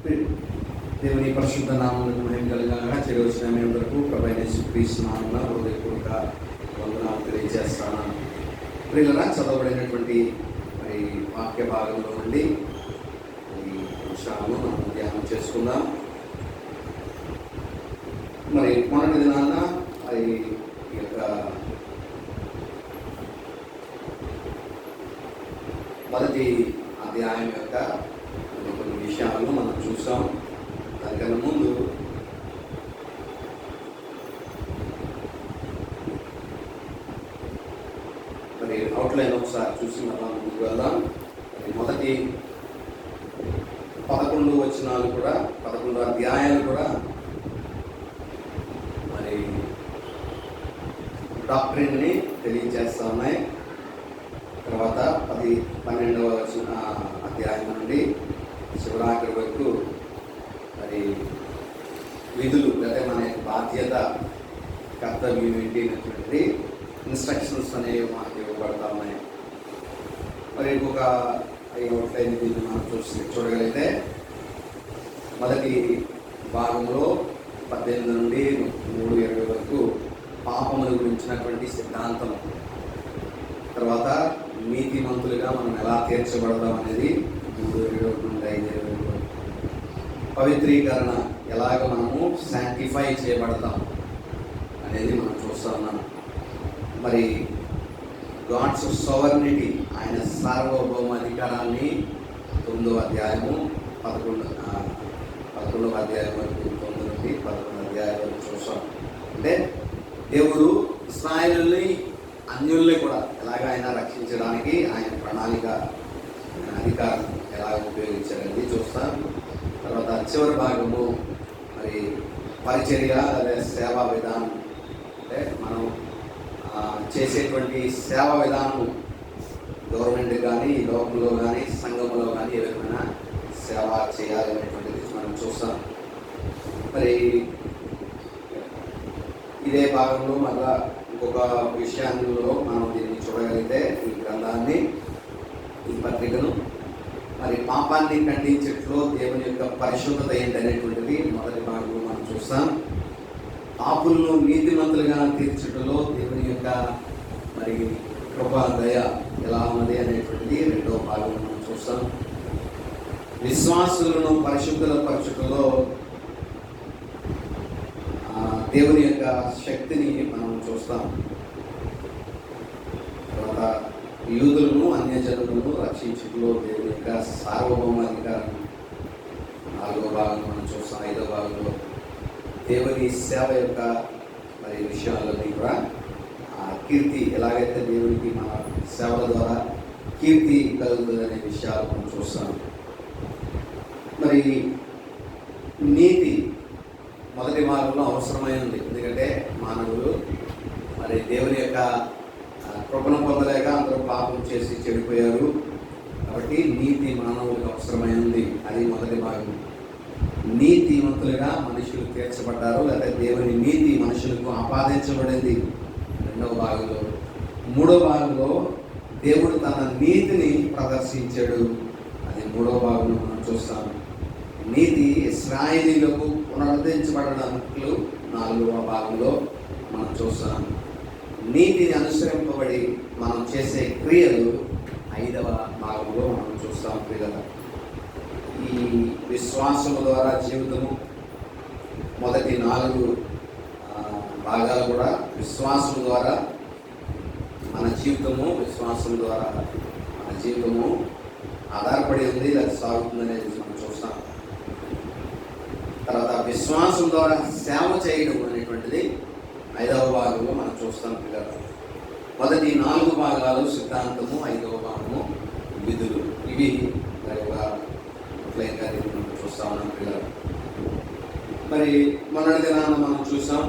దేవుని పరిశుద్ధ నామములకు మహిమ కలుగుగాక. చేరవచ్చిన మీ అందరికీ ప్రభువైన యేసుక్రీస్తు నామమున హృదయపూర్వక వందనాలు తెలియజేస్తాను. ప్రియులారా, చదవబడినటువంటి మరి వాక్య భాగంలో నుండి ఈ అంశాలను మనం ధ్యానం చేసుకుందాం. మరి మొన్నటి దినాన మరి ఈ యొక్క మొదటి అధ్యాయం యొక్క కొన్ని విషయాలను మనం చూసాం. దానికన్నా ముందు మరి అవుట్లైన్ ఒకసారి చూసి మనం ముందుకు వెళ్దాం. మొదటి 11 వచనాలు కూడా 11 అధ్యాయాలు కూడా మరి డాక్ట్రిన్ని తెలియజేస్తా ఉన్నాయి. తర్వాత 12వ అధ్యాయం నుండి శివరాత్రి వరకు మరి విధులు లేదా మన యొక్క బాధ్యత, కర్తవ్యం ఏంటి అనేటువంటిది ఇన్స్ట్రక్షన్స్ అనేవి మనకి ఇవ్వబడతా ఉన్నాయి. మరి ఇంకొక 5 మనం చూడగలిగితే మొదటి భాగంలో 18 నుండి 3:20 వరకు పాపముల గురించినటువంటి సిద్ధాంతం, తర్వాత నీతిమంతులుగా మనం ఎలా తీర్చబడతాం అనేది 3:21 నుండి 5:20 వరకు, పవిత్రీకరణ ఎలాగ మనము శాంటిఫై చేయబడతాం అనేది మనం చూస్తూ ఉన్నాం. మరి గాడ్స్ సోవర్నిటీ, ఆయన సార్వభౌమ అధికారాన్ని 9వ అధ్యాయము 11వ అధ్యాయం వరకు 9 నుండి 11వ అధ్యాయం వరకు చూస్తాం. అంటే దేవుడు ఇశ్రాయేలుని అన్యుల్ని కూడా ఎలాగ ఆయన రక్షించడానికి ఆయన ప్రణాళిక, అధికారం ఎలాగ ఉపయోగించారనేది చూస్తాం. తర్వాత చివరి భాగము మరి పరిచర్య అదే సేవా విధానం, అంటే మనం చేసేటువంటి సేవా విధానం గవర్నమెంట్ కానీ, లోకంలో కానీ, సంఘంలో కానీ ఏ విధమైన సేవ చేయాలనేటువంటిది మనం చూస్తాం. మరి ఇదే భాగంలో మళ్ళా ఇంకొక విషయంలో మనం దీన్ని చూడగలిగితే ఈ గ్రంథాన్ని, ఈ పత్రికను మరి పాపాన్ని ఖండించట్లో దేవుని యొక్క పరిశుద్ధత ఏంటనేటువంటిది మొదటి భాగంలో మనం చూస్తాం. పాపులను నీతిమంతులుగా తీర్చడంలో దేవుని యొక్క మరి కృపా దయ ఎలా ఉన్నది అనేటువంటిది 2వ భాగంలో మనం చూస్తాం. విశ్వాసులను పరిశుద్ధుల పరచడంలో దేవుని యొక్క శక్తిని మనం చూస్తాం. తర్వాత యూదులను అన్యజనులను రక్షించడంలో దేవుని యొక్క సార్వభౌమాధికారం 4వ భాగంలో మనం చూస్తాం. 5వ భాగంలో దేవుని సేవ యొక్క మరి విషయాలన్నీ కూడా కీర్తి, ఎలాగైతే దేవునికి మన సేవల ద్వారా కీర్తి కలుగుతుంది అనే విషయాలు మనం చూస్తాం. మరి నీతి మొదటి భాగంలో అవసరమైంది, ఎందుకంటే మానవులు మరి దేవుని యొక్క కృపను పొందలేక అందరూ పాపం చేసి చెడిపోయారు. కాబట్టి నీతి మానవులకు అవసరమైంది, అది మొదటి భాగం. నీతిమంతులుగా మనుషులు తీర్చబడ్డారు, లేదా దేవుని నీతి మనుషులకు ఆపాదించబడింది 2వ భాగంలో. 3వ భాగంలో దేవుడు తన నీతిని ప్రదర్శించాడు, అది 3వ భాగంలో మనం చూస్తాం. నీతి ఇశ్రాయేలీయులకు పునరుద్ధరించబడడానికి 4వ భాగంలో మనం చూస్తాం. నీతిని అనుసరింపబడి మనం చేసే క్రియలు 5వ భాగంలో మనం చూస్తాం. క్రియలు ఈ విశ్వాసము ద్వారా జీవితము, మొదటి 4 భాగాలు కూడా విశ్వాసం ద్వారా మన జీవితము, విశ్వాసం ద్వారా మన జీవితము ఆధారపడి ఉంది, అది సాగుతుంది అనేది మనం చూస్తాం. తర్వాత విశ్వాసం ద్వారా సేవ చేయడం అనేటువంటిది 5వ భాగంలో మనం చూస్తాం. పిల్లలు మొదటి 4 భాగాలు సిద్ధాంతము, 5వ భాగము విధులు. ఇవి మనం చూస్తా ఉన్నాం పిల్లలు. మరి మొన్నటి దినాన మనం చూసాం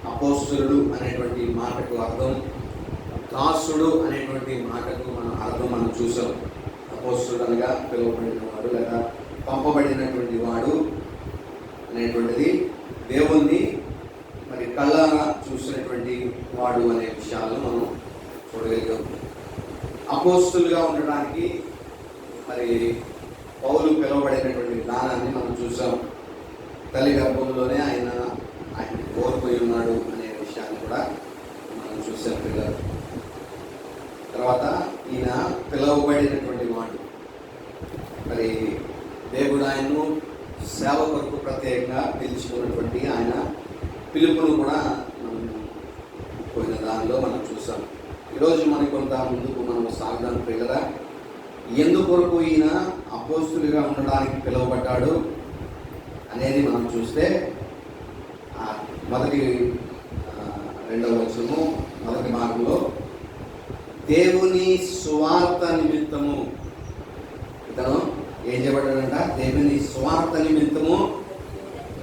అపోస్తలుడు అనేటువంటి మాటకు అర్థం, దాసుడు అనేటువంటి మాటకు అర్థం మనం చూసాం. అపోస్తలుడు అనగా పిలువబడిన వాడు లేదా పంపబడినటువంటి వాడు అనేటువంటిది దేవుణ్ణి మరి కళ్ళారా చూసినటువంటి వాడు అనే విషయాలను మనం చూడగలిగాం. అపోస్తలుగా ఉండడానికి మరి పౌలు పిలువబడినటువంటి విధానాన్ని మనం చూసాం. తల్లి గర్భంలోనే ఆయన కోల్పోయి ఉన్నాడు అనే విషయాన్ని కూడా మనం చూసాం పిల్లలు. తర్వాత ఈయన పిలువబడినటువంటి వాడు, మరి దేవుడు ఆయన్ను సేవ కొరకు ప్రత్యేకంగా పిలుచుకున్నటువంటి ఆయన పిలుపును కూడా మనం పోయిన దానిలో మనం చూసాం. ఈరోజు మనకి కొంత ముందుకు మనం సాగుదాం పిల్లరా. ఎందుకొరకు ఈయన అపోస్తులుగా ఉండడానికి పిలువబడ్డాడు అనేది మనం చూస్తే మొదటి 2వ వచనము మొదటి భాగంలో దేవుని సువార్త నిమిత్తము ఇతను ఏం చేయబడ్డాడంట? దేవుని సువార్త నిమిత్తము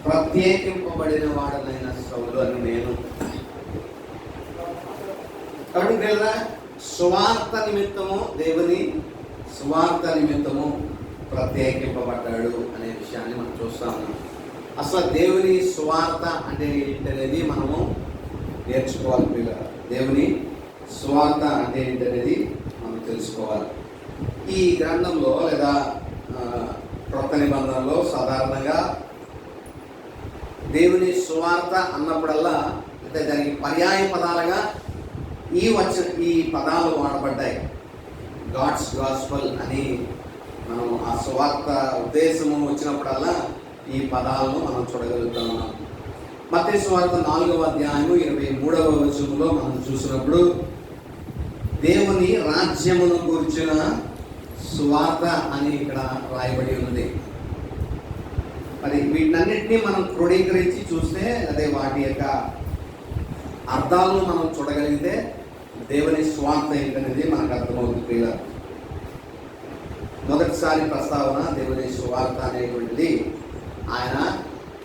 ప్రత్యేకింపబడిన వాడనైన సౌలు అని నేను. కాబట్టి పిల్లరా, సువార్త నిమిత్తము, దేవుని సువార్త నిమిత్తము ప్రత్యేకింపబడ్డాడు అనే విషయాన్ని మనం చూస్తా ఉన్నాం. అసలు దేవుని సువార్త అంటే ఏంటనేది మనము నేర్చుకోవాలి పిల్లరా. దేవుని సువార్త అంటే ఏంటనేది మనం తెలుసుకోవాలి. ఈ గ్రంథంలో లేదా క్రొత్త నిబంధనలో సాధారణంగా దేవుని సువార్త అన్నప్పుడల్లా అంటే దానికి పర్యాయ పదాలుగా ఈ పదాలు వాడబడ్డాయి. గాడ్స్ గాస్పల్ అని మనం ఆ సువార్త ఉద్దేశము వచ్చినప్పుడల్లా ఈ పదాలను మనం చూడగలుగుతా ఉన్నాం. మత్తయి సువార్త 4వ అధ్యాయము 23వ వచనంలో మనం చూసినప్పుడు దేవుని రాజ్యమును గురించిన సువార్త అని ఇక్కడ రాయబడి ఉన్నది. మరి వీటన్నిటినీ మనం క్రోడీకరించి చూస్తే అదే వాటి యొక్క అర్థాలను మనం చూడగలిగితే దేవుని సువార్త ఏంటనేది మనకు అర్థమవుతుంది పిల్లలు. మొదటిసారి ప్రస్తావన దేవుని సువార్త అనేటువంటిది ఆయన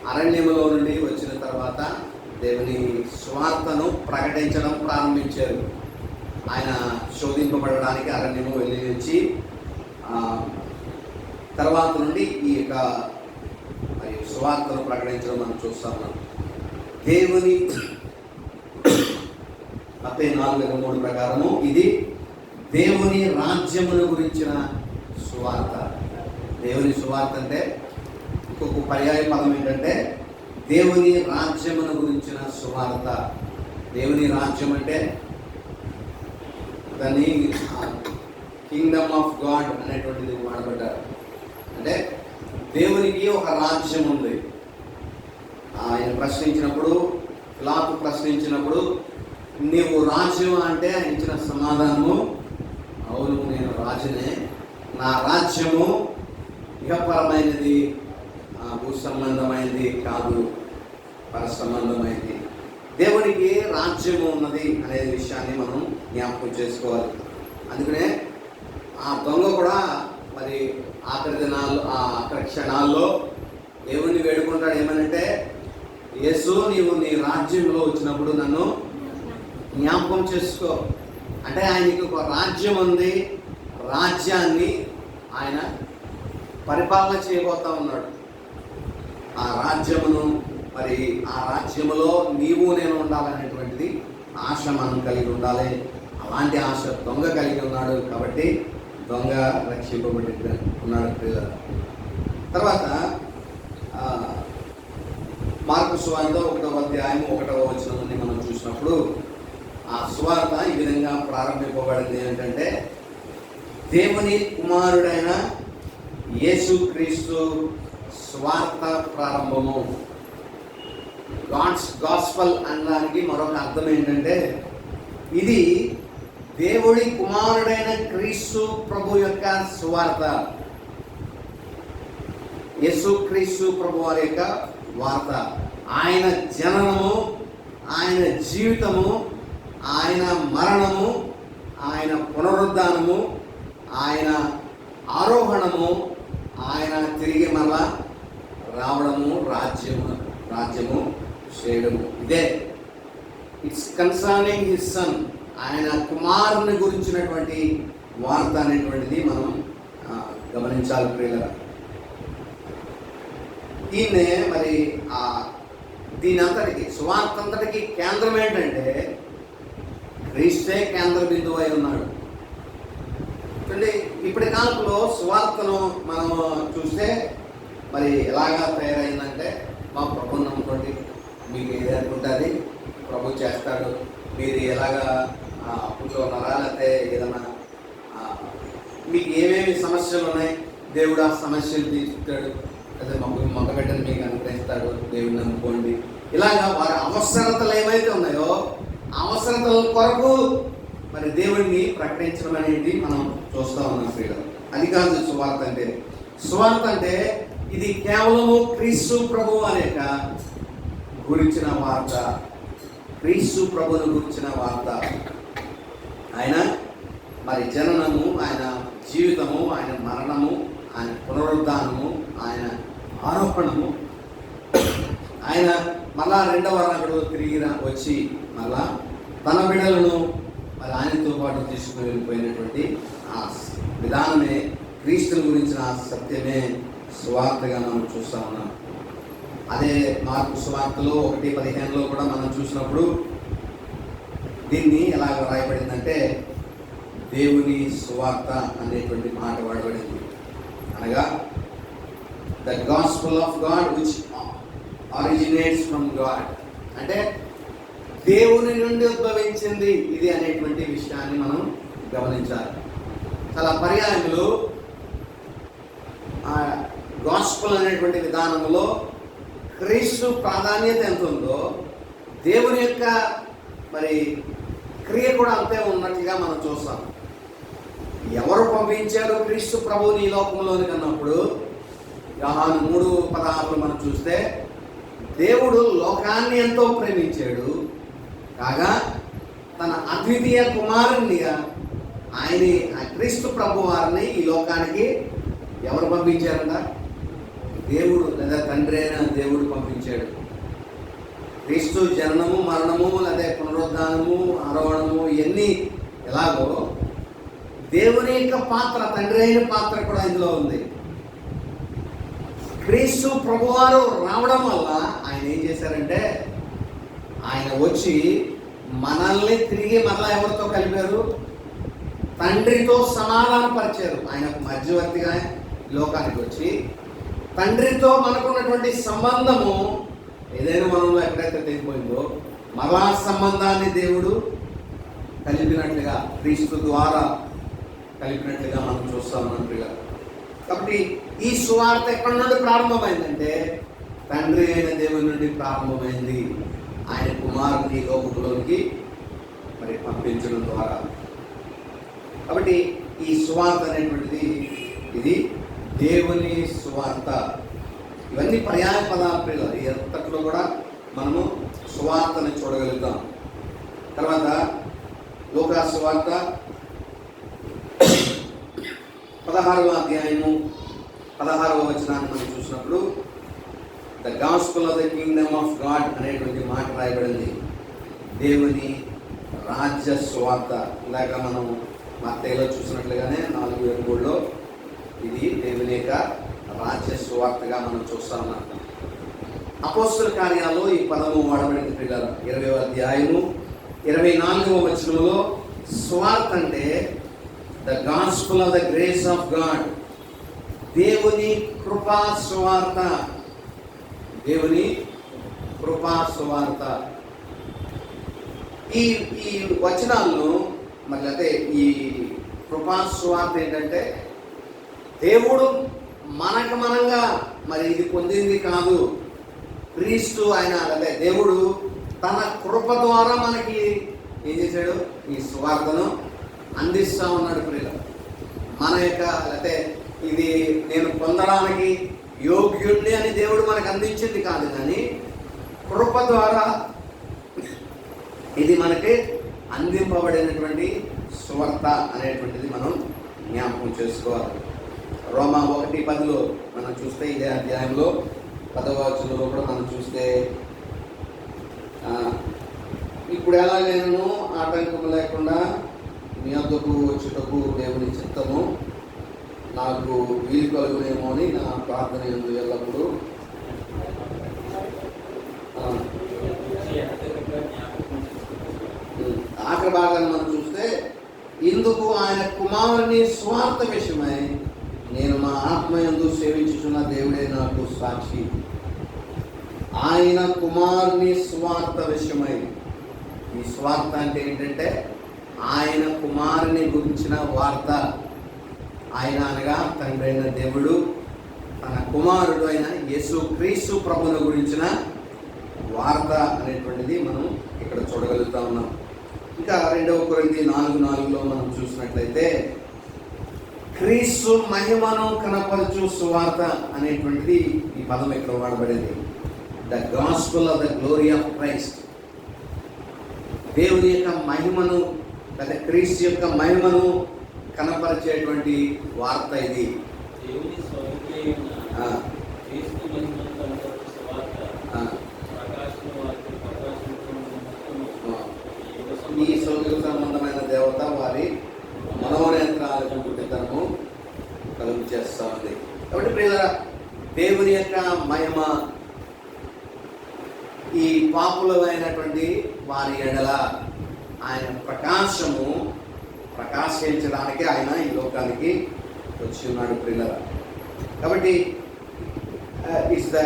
అరణ్యములో నుండి వచ్చిన తర్వాత దేవుని సువార్తను ప్రకటించడం ప్రారంభించారు. ఆయన శోధింపబడడానికి అరణ్యము వెళ్ళి నుంచి తర్వాత నుండి ఈ యొక్క సువార్తను ప్రకటించడం మనం చూస్తాం. దేవుని మత్తయి 4:3 ప్రకారము ఇది దేవుని రాజ్యమును గురించిన సువార్త. దేవుని సువార్త అంటే ఇంకొక పర్యాయ పదం ఏంటంటే దేవుని రాజ్యమును గురించిన సువార్త. దేవుని రాజ్యం అంటే దాన్ని కింగ్డమ్ ఆఫ్ గాడ్ అనేటువంటిది వాడబడ్డారు. అంటే దేవునికి ఒక రాజ్యం ఉంది. ఆయన ప్రశ్నించినప్పుడు, పిలాతు ప్రశ్నించినప్పుడు నీవు రాజ్యం అంటే ఆయన ఇచ్చిన సమాధానము, అవును నేను రాజునే, నా రాజ్యము ఇహపరమైనది, భూ సంబంధమైనది కాదు, పర సంబంధమైనది. దేవునికి రాజ్యము ఉన్నది అనే విషయాన్ని మనం జ్ఞాపకం చేసుకోవాలి. అందుకనే ఆ దొంగ కూడా మరి ఆఖరి క్షణాల్లో దేవుణ్ణి వేడుకుంటాడు. ఏమనంటే, యేసు నీవు నీ రాజ్యంలో వచ్చినప్పుడు నన్ను జ్ఞాపకం చేసుకో. అంటే ఆయనకి ఒక రాజ్యం ఉంది, రాజ్యాన్ని ఆయన పరిపాలన చేయబోతా ఉన్నాడు. ఆ రాజ్యమును మరి ఆ రాజ్యములో నీవు నేను ఉండాలనేటువంటిది ఆశ మనం కలిగి ఉండాలి. అలాంటి ఆశ దొంగ కలిగి ఉన్నాడు. కాబట్టి దొంగ రక్షింపబడి ఉన్నాడు పిల్లలు. తర్వాత మార్కు సువార్త 1వ అధ్యాయం 1వ వచనాన్ని మనం చూసినప్పుడు ఆ సువార్త ఈ విధంగా ప్రారంభింపబడింది. ఏంటంటే దేవుని కుమారుడైన యేసుక్రీస్తు సువార్త ప్రారంభము. గాడ్స్ గాస్పల్ అనడానికి మరొక అర్థం ఏంటంటే ఇది దేవుడి కుమారుడైన క్రీస్తు ప్రభు యొక్క సువార్త. యేసుక్రీస్తు ప్రభు వారి యొక్క వార్త. ఆయన జననము, ఆయన జీవితము, ఆయన మరణము, ఆయన పునరుద్ధానము, ఆయన ఆరోహణము, ఆయన తిరిగి మరలా రావడము, రాజ్యము చేయడము. ఇదే ఇట్స్ కన్సర్నింగ్ హిస్ సన్. ఆయన కుమారుని గురించినటువంటి వార్త అనేటువంటిది మనం గమనించాలి ప్రియులారా. దీన్నే మరి దీని అంతటికి సువార్త అంతటికి కేంద్రం ఏంటంటే క్రీస్తే కేంద్ర బిందువు అయి ఉన్నాడు. అంటే ఇప్పటి కాలంలో సువార్తను మనం చూస్తే మరి ఎలాగా తయారైందంటే మా ప్రభుని నమ్ముకోండి, మీకు ఏది అనుకుంటుంది ప్రభు చేస్తాడు, మీరు ఎలాగా అప్పుల్లో ఉన్నారా, లేకపోతే ఏదైనా మీకు ఏమేమి సమస్యలు ఉన్నాయి, దేవుడు ఆ సమస్యలు తీర్చుతాడు, అదే మగబిడ్డను మీకు అనుగ్రహిస్తాడు, దేవుడిని నమ్ముకోండి. ఇలాగా వారి అవసరతలు ఏమైతే ఉన్నాయో అవసరతల కొరకు మరి దేవుడిని ప్రకటించడం అనేది మనం చూస్తూ ఉన్నాం ప్రియులు. అది కాదు సువార్త అంటే. సువార్త అంటే ఇది కేవలము క్రీస్తు ప్రభు అనేక గురించిన వార్త, క్రీస్తు ప్రభును గురించిన వార్త. ఆయన మరి జననము, ఆయన జీవితము, ఆయన మరణము, ఆయన పునరుద్ధానము, ఆయన ఆరోపణము, ఆయన మళ్ళా రెండవ రాకడ తిరిగి వచ్చి మళ్ళా తన బిడ్డలను మరి ఆయనతో పాటు తీసుకుని వెళ్ళిపోయినటువంటి ఆ విధానమే, క్రీస్తుని గురించిన సత్యమే సువార్తగా మనం చూస్తూ ఉన్నాం. అదే మార్కు సువార్తలో 1:15 కూడా మనం చూసినప్పుడు దీన్ని ఎలాగ రాయబడిందంటే దేవుని సువార్త అనేటువంటి మాట వాడబడింది. అనగా the gospel of God which originates from God, అంటే దేవుని నుండి ఉద్భవించింది ఇది అనేటువంటి విషయాన్ని మనం గమనించాలి. చాలా పర్యాయములు ఆ గాస్పెల్ అనేటువంటి విధానంలో క్రీస్తు ప్రాధాన్యత ఎంత ఉందో దేవుని యొక్క మరి క్రియ కూడా అంతే ఉన్నట్లుగా మనం చూస్తాం. ఎవరు పంపించారు క్రీస్తు ప్రభువుని ఈ లోకంలోనికి అన్నప్పుడు యోహాను 3:16 మనం చూస్తే దేవుడు లోకాన్ని ఎంతో ప్రేమించాడు కాగా తన అద్వితీయ కుమారునిగా ఆయన క్రీస్తు ప్రభు వారిని ఈ లోకానికి ఎవరు పంపించారంట? దేవుడు, లేదా తండ్రి అయిన దేవుడు పంపించాడు. క్రీస్తు జననము, మరణము, లేదా పునరుద్ధానము, ఆరోహణము ఇవన్నీ ఎలాగో దేవుని యొక్క పాత్ర, తండ్రి అయిన పాత్ర కూడా ఇందులో ఉంది. క్రీస్తు ప్రభువారు రావడం వల్ల ఆయన ఏం చేశారంటే ఆయన వచ్చి మనల్ని తిరిగి మరలా ఎవరితో కలిపారు? తండ్రితో సమాధానపరిచారు. ఆయన మధ్యవర్తిగా లోకానికి వచ్చి తండ్రితో మనకున్నటువంటి సంబంధము ఏదైనా మనలో ఎక్కడైతే తెగిపోయిందో మరలా సంబంధాన్ని దేవుడు కలిపినట్లుగా, క్రీస్తు ద్వారా కలిపినట్లుగా మనం చూస్తా ఉన్నట్లుగా. కాబట్టి ఈ సువార్త ఎక్కడి నుండి ప్రారంభమైందంటే తండ్రి అయిన దేవుని నుండి ప్రారంభమైంది. ఆయన కుమారుని లోకంలోకి మరి పంపించడం ద్వారా. కాబట్టి ఈ సువార్త అనేటువంటిది ఇది దేవుని సువార్త. ఇవన్నీ పర్యాయ పదాలు ఎంతట్లో కూడా మనము సువార్తని చూడగలుగుతాం. తర్వాత లూకా సువార్త 16వ అధ్యాయము 16వ వచనాన్ని మనం చూసినప్పుడు the gospel of the Kingdom of God అనేటువంటి మాట రాయబడింది. దేవుని రాజ్య సువార్త. ఇలాగా మనం మత్తయిలో చూసినట్లుగానే 4:23లో ఇది దేవుని యొక్క రాజ్య సువార్తగా మనం చూస్తా ఉన్నాం. అపోస్తల కార్యాల్లో ఈ పదము వాడబడింది పిల్లలు. 20వ అధ్యాయము 24వ వచనంలో సువార్త అంటే the gospel of the grace of God, దేవుని కృపా సువార్త. దేవుని కృపా సువార్త. ఈ వచనాలను మరి అయితే ఈ కృపా సువార్త ఏంటంటే దేవుడు మనంగా మరి ఇది పొందింది కాదు. క్రీస్తు ఆయన అదే దేవుడు తన కృప ద్వారా మనకి ఏం చేశాడు? ఈ సువార్తను అందిస్తూ ఉన్నాడు ప్రియులు. మన యొక్క లేకపోతే ఇది నేను పొందడానికి యోగ్యుణ్ణి అని దేవుడు మనకు అందించింది కాదు, కానీ కృప ద్వారా ఇది మనకి అందింపబడినటువంటి సువార్త అనేటువంటిది మనం జ్ఞాపకం చేసుకోవాలి. రోమా 1:10లో మనం చూస్తే ఇదే అధ్యాయంలో 10వ వచనంలో కూడా మనం చూస్తే ఇప్పుడు ఎలాగైనా ఆటంకం లేకుండా మీ వద్దకు వచ్చుటకు దేవుని చిత్తము నాకు వీలు కలుగునేమో అని నా ప్రార్థన ఎందు ఎల్లప్పుడు ఆఖరి భాగాన్ని మనం చూస్తే ఇందుకు ఆయన కుమారుని స్వార్థ విషయమై నేను మా ఆత్మ యందు సేవించుచున్న దేవుడే నాకు సాక్షి. ఆయన కుమారుని సువార్త విషయమై. ఈ సువార్త అంటే ఏంటంటే ఆయన కుమారుని గురించిన వార్త. ఆయన అనగా తండ్రి అయిన దేవుడు తన కుమారుడు అయిన యేసు క్రీస్తు ప్రభువును గురించిన వార్త అనేటువంటిది మనం ఇక్కడ చూడగలుగుతా ఉన్నాం. ఇంకా 2 కొరింథీ 4:4 మనం చూసినట్లయితే క్రీస్తు మహిమను కనపరచు సువార్త అనేటువంటిది ఈ పదం ఇక్కడ వాడబడింది. The gospel of the glory of Christ. దేవుని యొక్క మహిమను లేదా క్రీస్తు యొక్క మహిమను కనపరిచేటువంటి వార్త ఇది. ఈ సౌందర్య సంబంధమైన దేవత వారి మనోనేత్రాలకు పుట్టితనము కలుగు చేస్తా ఉంది. కాబట్టి ప్రియులారా, దేవుని యొక్క మహిమ ఈ పాపులమైనటువంటి వారి ఎడల ఆయన ప్రకాశము ప్రకాశించడానికి ఆయన ఈ లోకానికి వచ్చి ఉన్నాడు ప్రియులారా. కాబట్టి it's the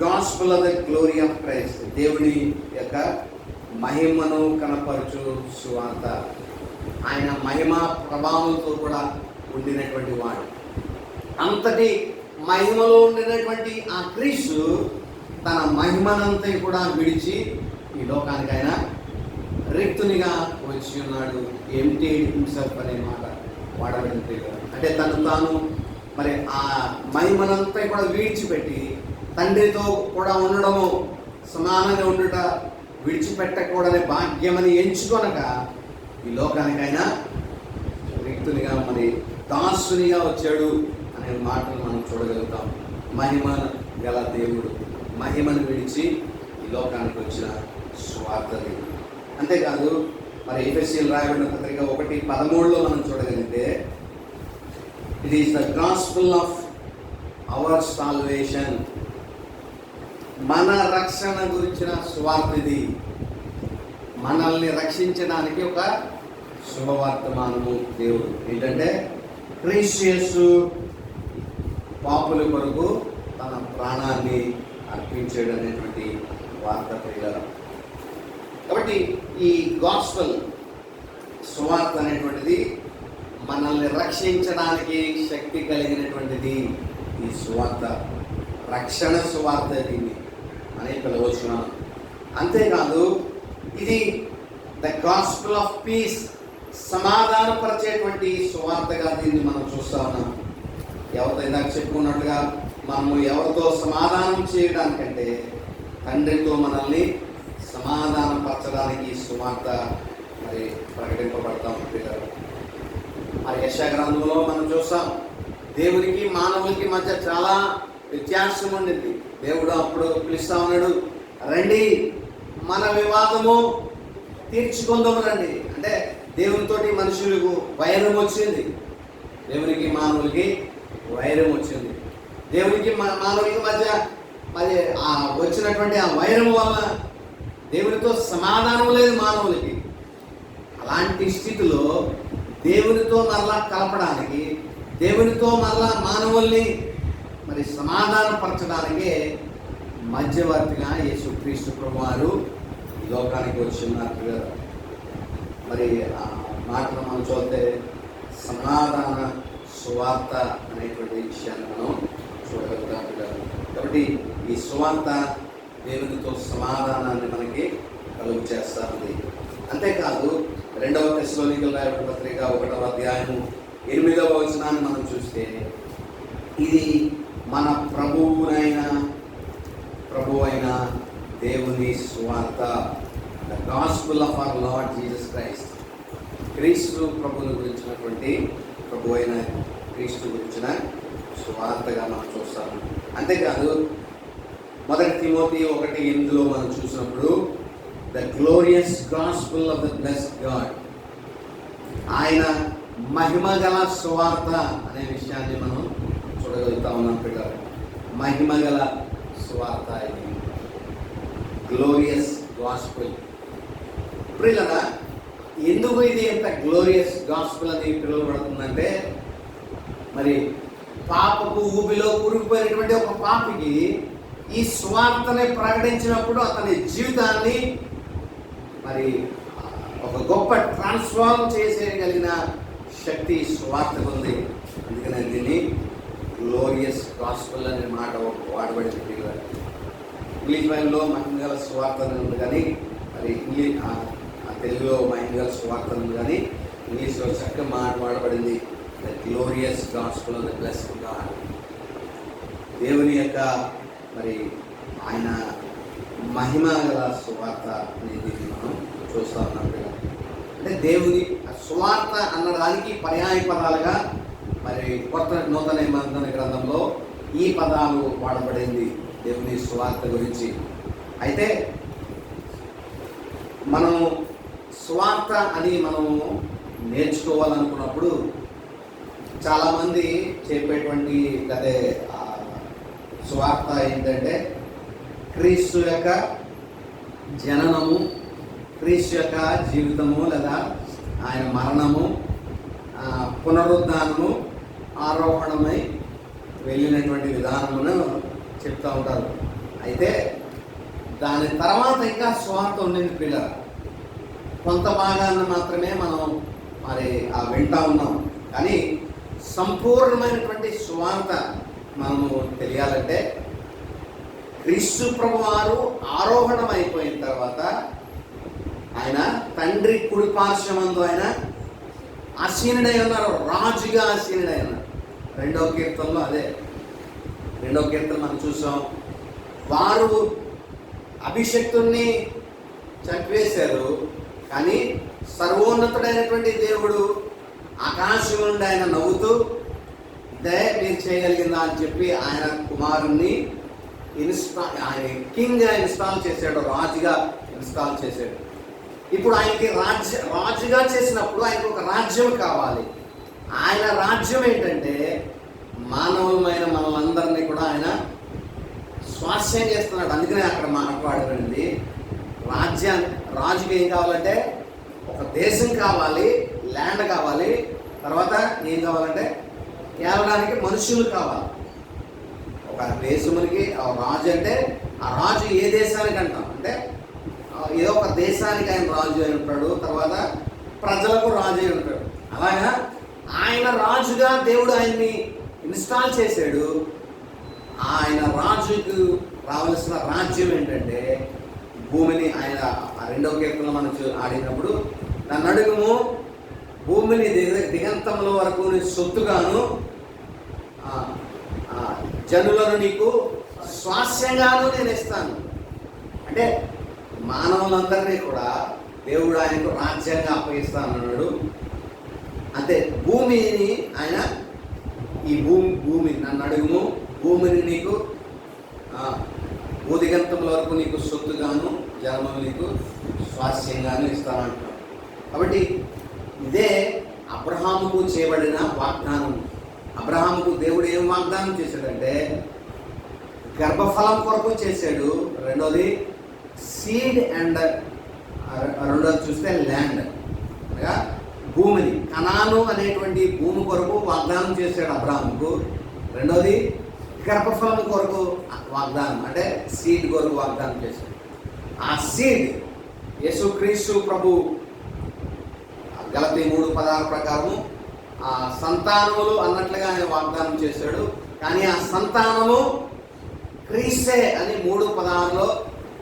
gospel of the glory of Christ. దేవుని యొక్క మహిమను కనపరచు సువార్త. ఆయన మహిమ ప్రభావంతో కూడా ఉండినటువంటి వాడు. అంతటి మహిమలో ఉండినటువంటి ఆ క్రీస్తు తన మహిమనంతా కూడా విడిచి ఈ లోకానికి ఆయన రిక్తునిగా వచ్చి ఉన్నాడు. ఎంటీ హిమ్సెల్ఫ్ అనే మాట వాడబడింది. అంటే తను తాను మరి ఆ మహిమనంతా కూడా విడిచిపెట్టి తండ్రితో కూడా ఉండడము, సమానంగా ఉండుట విడిచిపెట్టకూడని భాగ్యమని ఎంచుకొనక ఈ లోకానికైనా రిక్తునిగా మరి దాసునిగా వచ్చాడు అనే మాటను మనం చూడగలుగుతాం. మహిమ గల దేవుడు మహిమను విడిచి ఈ లోకానికి వచ్చిన స్వార్థది. అంతేకాదు మరి ఎఫెసీయులకు రాయబడిన పత్రిక 1:13 మనం చూడగలిగితే it is the gospel of our salvation. మన రక్షణ గురించిన సువార్త ఇది. మనల్ని రక్షించడానికి ఒక శుభవర్తమానము దేవుడు. ఏంటంటే క్రీస్తు యేసు పాపుల కొరకు తన ప్రాణాన్ని అర్పించాడు అనేటువంటి వార్త ప్రియులారా. కాబట్టి ఈ గాస్పెల్ సువార్త అనేటువంటిది మనల్ని రక్షించడానికి శక్తి కలిగినటువంటిది. ఈ సువార్త రక్షణ సువార్త దీన్ని అని పిలవచ్చున్నాను. అంతేకాదు ఇది ద గాస్పెల్ ఆఫ్ పీస్, సమాధానపరిచేటువంటి సువార్తగా దీన్ని మనం చూస్తా ఉన్నాం. ఎవరితో ఇందాక చెప్పుకున్నట్టుగా మనము ఎవరితో సమాధానం చేయడానికంటే తండ్రితో మనల్ని సమాధానపరచడానికి సువార్త మరి ప్రకటింపబడతాం. మరి యెషయా గ్రంథంలో మనం చూస్తాం దేవునికి మానవులకి మధ్య చాలా వ్యత్యాసం ఉండింది. దేవుడు అప్పుడు పిలుస్తా ఉన్నాడు, రండి మన వివాదము తీర్చుకుందాము రండి. అంటే దేవునితోటి మనుషులకు వైరం వచ్చింది, దేవునికి మానవులకి వైరం వచ్చింది. దేవునికి మానవులకి మధ్య మరి ఆ వచ్చినటువంటి ఆ వైరం వల్ల దేవునితో సమాధానం లేదు మానవులకి. అలాంటి స్థితిలో దేవునితో మరలా కలపడానికి, దేవునితో మరలా మానవుల్ని మరి సమాధానపరచడానికే మధ్యవర్తిగా యేసుక్రీస్తు ప్రభువారు ఈ లోకానికి వచ్చిన్నారు కదా. మరి ఆ మాటను మనం చూస్తే సమాధాన సువార్త అనేటువంటి విషయాన్ని మనం చూడగలుగుతాం కదా. కాబట్టి ఈ సువార్త దేవునితో సమాధానాన్ని మనకి కలుగు చేస్తా ఉంది. అంతేకాదు 2వ తెస్సలోనికీయులకు రాయబడిన పత్రిక 1వ అధ్యాయము 8వ వచనాన్ని మనం చూస్తే ఇది మన ప్రభు అయిన దేవుని సువార్త, the gospel of our Lord Jesus Christ. క్రీస్తు ప్రభువుని గురించినటువంటి ప్రభు అయిన క్రీస్తు గురించిన సువార్తగా మనం చూస్తాము. అంతేకాదు 1 తిమోతి 1:8 మనం చూసినప్పుడు the glorious gospel of the blessed God, ఆయన మహిమ గల సువార్త అనే విషయాన్ని మనం చూడగలుగుతా ఉన్నాం పిల్లలు. మహిమ గల సువార్త ఇది, గ్లోరియస్ గాస్పెల్. పిల్లరా, ఎందుకు ఇది ఎంత గ్లోరియస్ గాస్పెల్ అని పిలువబడుతుందంటే, మరి పాపపు ఊబిలో కూరుకుపోయినటువంటి ఒక పాపికి ఈ సువార్తని ప్రకటించినప్పుడు అతని జీవితాన్ని మరి ఒక గొప్ప ట్రాన్స్ఫార్మ్ చేసేయగలిగిన శక్తి సువార్తకు ఉంది. అందుకనే దీన్ని గ్లోరియస్ గాస్పెల్ అనే మాట వాడబడింది. ఇంగ్లీష్ బైబిల్లో మహిమగల సువార్త అని ఉంది, కానీ మరి తెలుగులో మహిమగల సువార్త ఉంది, కానీ ఇంగ్లీష్లో చక్కగా మాట వాడబడింది the glorious gospel of the blessed God. దేవుని యొక్క మరి ఆయన మహిమ గల సువార్త అనేది మనం చూస్తూ ఉన్నాం. అంటే దేవుని సువార్త అన్నదానికి పర్యాయ పదాలుగా మరి కొత్త నూతన నిబంధన గ్రంథంలో ఈ పదాలు వాడబడింది దేవుని సువార్త గురించి. అయితే మనం సువార్త అని మనము నేర్చుకోవాలనుకున్నప్పుడు చాలామంది చెప్పేటువంటి అదే సువార్త ఏంటంటే క్రీస్తు యొక్క జననము, క్రీస్తు యొక్క జీవితము, లేదా ఆయన మరణము, పునరుద్ధానము, ఆరోహణమై వెళ్ళినటువంటి విధానమును చెప్తూ ఉంటారు. అయితే దాని తర్వాత ఇంకా సువార్త ఉండింది పిల్లలు. కొంత భాగాన్ని మాత్రమే మనం మరి వింటా ఉన్నాం. కానీ సంపూర్ణమైనటువంటి సువార్త మనము తెలియాలంటే క్రీస్తు ప్రభువారు ఆరోహణం అయిపోయిన తర్వాత ఆయన తండ్రి కుడి పార్శ్వమందు ఆయన ఆసీనుడై ఉన్నారు, రాజుగా ఆసీనుడై ఉన్నారు. రెండవ కీర్తనలో అదే, రెండవ కీర్తన మనం చూసాం. వారు అభిషక్తుణ్ణి చంపివేశారు, కానీ సర్వోన్నతుడైనటువంటి దేవుడు ఆకాశం నుండి ఆయన నవ్వుతూ ఇదే మీరు చేయగలిగిందా అని చెప్పి ఆయన కుమారుణ్ణి ఆయన కింగ్గా ఇన్స్టాల్ చేశాడు, రాజుగా ఇన్స్టాల్ చేశాడు. ఇప్పుడు ఆయనకి రాజుగా చేసినప్పుడు ఆయనకు ఒక రాజ్యం కావాలి. ఆయన రాజ్యం ఏంటంటే మానవులమైన మనలందరినీ కూడా ఆయన స్వాస్యం చేస్తున్నాడు. అందుకనే అక్కడ మాట్లాడబడింది రాజుకి ఏం కావాలంటే ఒక దేశం కావాలి, ల్యాండ్ కావాలి, తర్వాత ఏం కావాలంటే ఏలడానికి మనుషులు కావాలి. ఒక దేశమునికి రాజు అంటే ఆ రాజు ఏ దేశానికి అంటాం అంటే ఏదో ఒక దేశానికి ఆయన రాజు అయి ఉంటాడు, తర్వాత ప్రజలకు రాజు అయి ఉంటాడు. అలాగా ఆయన రాజుగా దేవుడు ఆయన్ని ఇన్స్టాల్ చేశాడు. ఆయన రాజుకు రావాల్సిన రాజ్యం ఏంటంటే భూమిని ఆయన రెండవ కీర్తనలో మనం ఆడినప్పుడు నన్ను అడుగుము, భూమిని దిగంతముల వరకు సొత్తుగాను జనులను నీకు స్వాస్యంగాను నేను ఇస్తాను. అంటే మానవులందరినీ కూడా దేవుడు ఆయనకు రాజ్యంగా అప్పగిస్తానన్నాడు. అంతే, భూమిని ఆయన ఈ భూమి నన్ను అడుగుము, భూమిని నీకు భూదిగంతముల వరకు నీకు సొత్తుగాను జనములు నీకు స్వాస్యంగాను ఇస్తానంటున్నాడు. కాబట్టి ఇదే అబ్రహాముకు చేయబడిన వాగ్దానం. అబ్రహాముకు దేవుడు ఏం వాగ్దానం చేశాడంటే గర్భఫలం కొరకు చేశాడు, రెండోది సీడ్ అండ్ రెండోది చూస్తే ల్యాండ్ అనగా భూమిని, కనాను అనేటువంటి భూమి కొరకు వాగ్దానం చేశాడు అబ్రహాముకు. రెండోది గర్భఫలం కొరకు వాగ్దానం అంటే సీడ్ కొరకు వాగ్దానం చేశాడు. ఆ సీడ్ యేసుక్రీస్తు ప్రభు గలతీ 3:16 ప్రకారము ఆ సంతానములు అన్నట్లుగా ఆయన వాగ్దానం చేశాడు. కానీ ఆ సంతానము క్రీస్తే అని 3:16లో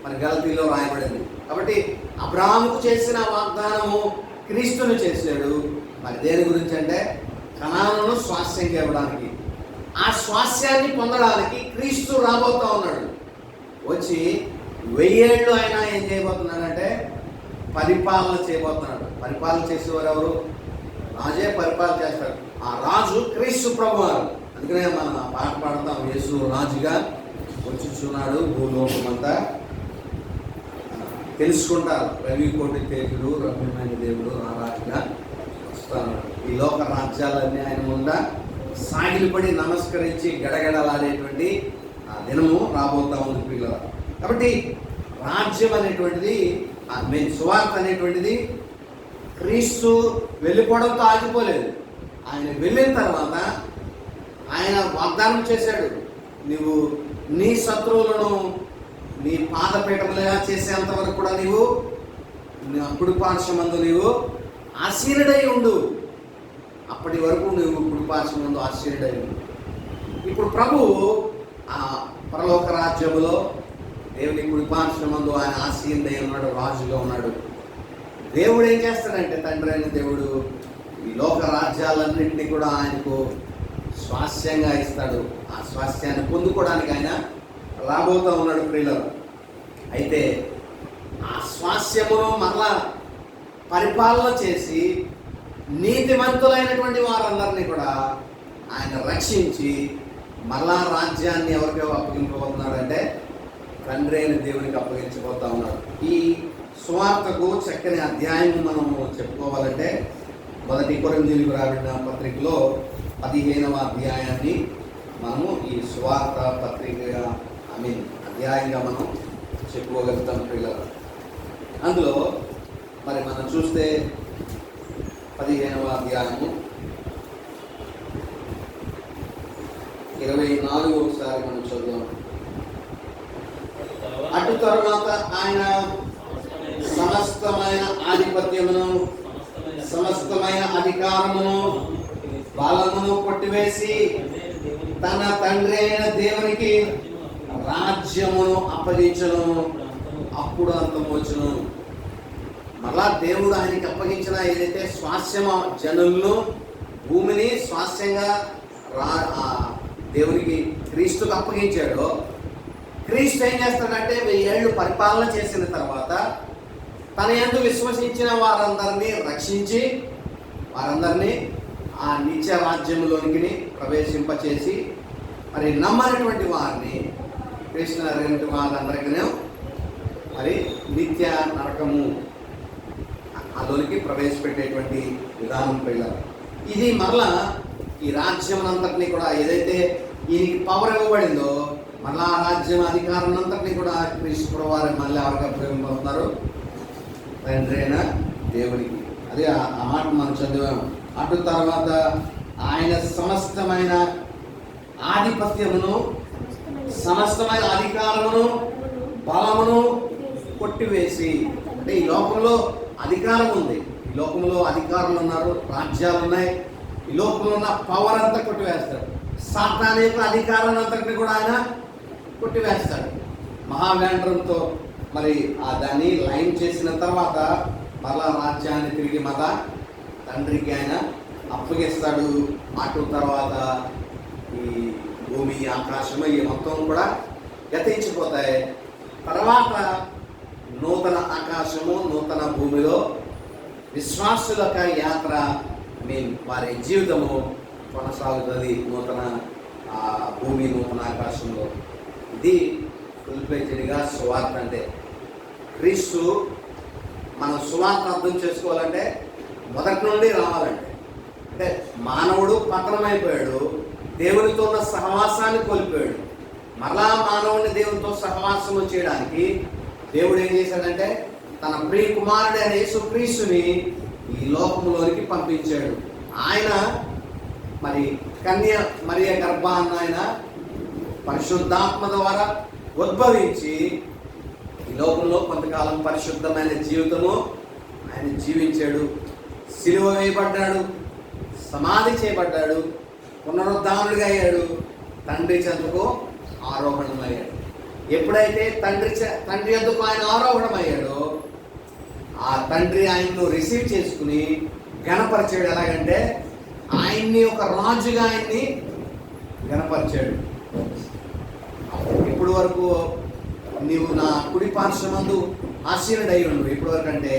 మరి గలతీలో రాయబడింది. కాబట్టి అబ్రహాముకు చేసిన వాగ్దానము క్రీస్తును చేశాడు. మరి దేని గురించి అంటే కనానును స్వాస్యంగా ఇవ్వడానికి. ఆ స్వాస్యాన్ని పొందడానికి క్రీస్తు రాబోతా ఉన్నాడు. వచ్చి 1000 ఏళ్ళు ఆయన ఏం చేయబోతున్నాడంటే పరిపాలన చేయబోతున్నాడు. పరిపాలన చేసేవారు ఎవరు? రాజే పరిపాలన చేస్తాడు. ఆ రాజు క్రీస్తు ప్రభువారు. అందుకనే మనం ఆ పాట పాడతాం, యేసు రాజుగా వచ్చుచున్నాడు భూలోకమంతా తెలుసుకుంటారు. రవి కోటి తేజుడు రమ్యమైన దేవుడు ఆ రాజుగా వస్తాడు. ఈ లోక రాజ్యాలన్నీ ఆయన ముందా సాగిలిపడి నమస్కరించి గడగడలాడేటువంటి ఆ దినము రాబోతా ఉంది పిల్లలు. కాబట్టి రాజ్యం అనేటువంటిది సువార్త అనేటువంటిది క్రీస్తు వెళ్ళిపోవడంతో ఆగిపోలేదు. ఆయన వెళ్ళిన తర్వాత ఆయన వాగ్దానం చేశాడు, నువ్వు నీ శత్రువులను నీ పాదపీఠములుగా చేసేంత వరకు కూడా నీవు నా కుడిపార్శ్వమందు నీవు ఆసీనుడై ఉండు. అప్పటి వరకు నువ్వు కుడిపార్శ్వమందు ఆసీనుడై ఉండు. ఇప్పుడు ప్రభువు ఆ పరలోక రాజ్యములో దేవుని కుడిపార్శ్వమందు ఆయన ఆసీనుడై ఉన్నాడు, రాజుగా ఉన్నాడు. దేవుడు ఏం చేస్తాడంటే, తండ్రి అయిన దేవుడు ఈ లోక రాజ్యాలన్నింటినీ కూడా ఆయనకు స్వాస్థ్యంగా ఇస్తాడు. ఆ స్వాస్థ్యాన్ని పొందుకోవడానికి ఆయన రాబోతూ ఉన్నాడు ప్రియులారా. అయితే ఆ స్వాస్థ్యమును మరలా పరిపాలన చేసి నీతిమంతులైనటువంటి వారందరినీ కూడా ఆయన రక్షించి మరలా రాజ్యాన్ని ఎవరికి అప్పగింపబోతున్నాడంటే తండ్రి అయిన దేవునికి అప్పగించబోతా ఉన్నాడు. ఈ సువార్తకు చక్కని అధ్యాయం మనము చెప్పుకోవాలంటే 1 కొరింథీయులకు రాసిన పత్రికలో 15వ అధ్యాయాన్ని మనము ఈ సువార్త పత్రిక అధ్యాయంగా మనం చెప్పుకోగలుగుతాం పిల్లలు. అందులో మరి మనం చూస్తే 15వ అధ్యాయము 24 ఒకసారి మనం చదువుదాం. అటు తరువాత ఆయన సమస్తమైన ఆధిపత్యమును, సమస్తమైన అధికారమును, బలమును కొట్టివేసి తన తండ్రి అయిన దేవునికి రాజ్యమును అప్పగించును. అప్పుడు అంతం వచ్చును. మళ్ళా దేవుడు ఆయనకి అప్పగించిన ఏదైతే స్వాస్థ్యమో జనులను, భూమిని స్వాస్థ్యంగా దేవునికి క్రీస్తుకు అప్పగించాడో, క్రీస్తు ఏం చేస్తాడంటే 1000 ఏళ్ళు పరిపాలన చేసిన తర్వాత తన యందు విశ్వసించిన వారందరినీ రక్షించి వారందరినీ ఆ నిత్య రాజ్యంలోనికి ప్రవేశింపచేసి మరి నమ్మనటువంటి వారిని కృష్ణ రెండు వాళ్ళందరికీ మరి నిత్య నరకము అందులోనికి ప్రవేశపెట్టేటువంటి విధానం పిల్లలు. ఇది మరలా ఈ రాజ్యం అంతటినీ కూడా ఏదైతే ఈయనకి పవర్ ఇవ్వబడిందో మళ్ళా ఆ రాజ్యం అధికారం అంతటినీ కూడా క్రీస్తు వారు మళ్ళీ ఎవరికి అప్పగిపోతున్నారు? తండ్రి అయిన దేవునికి. అదే ఆ మాట మనం చదివాము. అటు తర్వాత ఆయన సమస్తమైన ఆధిపత్యమును, సమస్తమైన అధికారమును, బలమును కొట్టివేసి, అంటే ఈ లోకంలో అధికారం ఉంది, ఈ లోకంలో అధికారులు ఉన్నారు, రాజ్యాలు ఉన్నాయి, ఈ లోకంలో ఉన్న పవర్ అంతా కొట్టివేస్తాడు. సాతాను యొక్క అధికారాన్ని అంతటిని కూడా ఆయన కొట్టివేస్తాడు. మహావేంద్రంతో మరి దాన్ని లైన్ చేసిన తర్వాత మళ్ళా రాజ్యాన్ని తిరిగి తండ్రికి ఆయన అప్పగిస్తాడు. అటు తర్వాత ఈ భూమి, ఆకాశము ఈ మొత్తం కూడా గతించిపోతాయి. తర్వాత నూతన ఆకాశము, నూతన భూమిలో విశ్వాసుల యాత్ర వారి జీవితము కొనసాగుతుంది. నూతన భూమి, నూతన ఆకాశంలో. ఇది ఫుల్ఫిల్డ్గా సువార్త అంటే. క్రీస్తు మనం సువార్త అర్థం చేసుకోవాలంటే మొదటి నుండి రావాలంటే, అంటే మానవుడు పతనమైపోయాడు, దేవునితో ఉన్న సహవాసాన్ని కోల్పోయాడు. మరలా మానవుడిని దేవునితో సహవాసం చేయడానికి దేవుడు ఏం చేశాడంటే తన ప్రియ కుమారుడు అయిన యేసుక్రీస్తుని ఈ లోకంలోనికి పంపించాడు. ఆయన మరి కన్య మరియ గర్భాన్న ఆయన పరిశుద్ధాత్మ ద్వారా ఉద్భవించి ఈ లోకంలో కొంతకాలం పరిశుద్ధమైన జీవితము ఆయన జీవించాడు. సిలువ వేయబడ్డాడు, సమాధి చేయబడ్డాడు, పునరుద్ధానుడిగా అయ్యాడు, తండ్రి చెంతకు ఆరోహణమయ్యాడు. ఎప్పుడైతే తండ్రి ఎందుకు ఆయన ఆరోహణమయ్యాడో ఆ తండ్రి ఆయన్ను రిసీవ్ చేసుకుని గణపరిచాడు. ఎలాగంటే ఆయన్ని ఒక రాజుగా ఆయన్ని గణపరిచాడు. ఇప్పటి వరకు నీవు నా కుడి పార్శ్వమందు ఆసీనుడై ఉండు. ఇప్పటి వరకు అంటే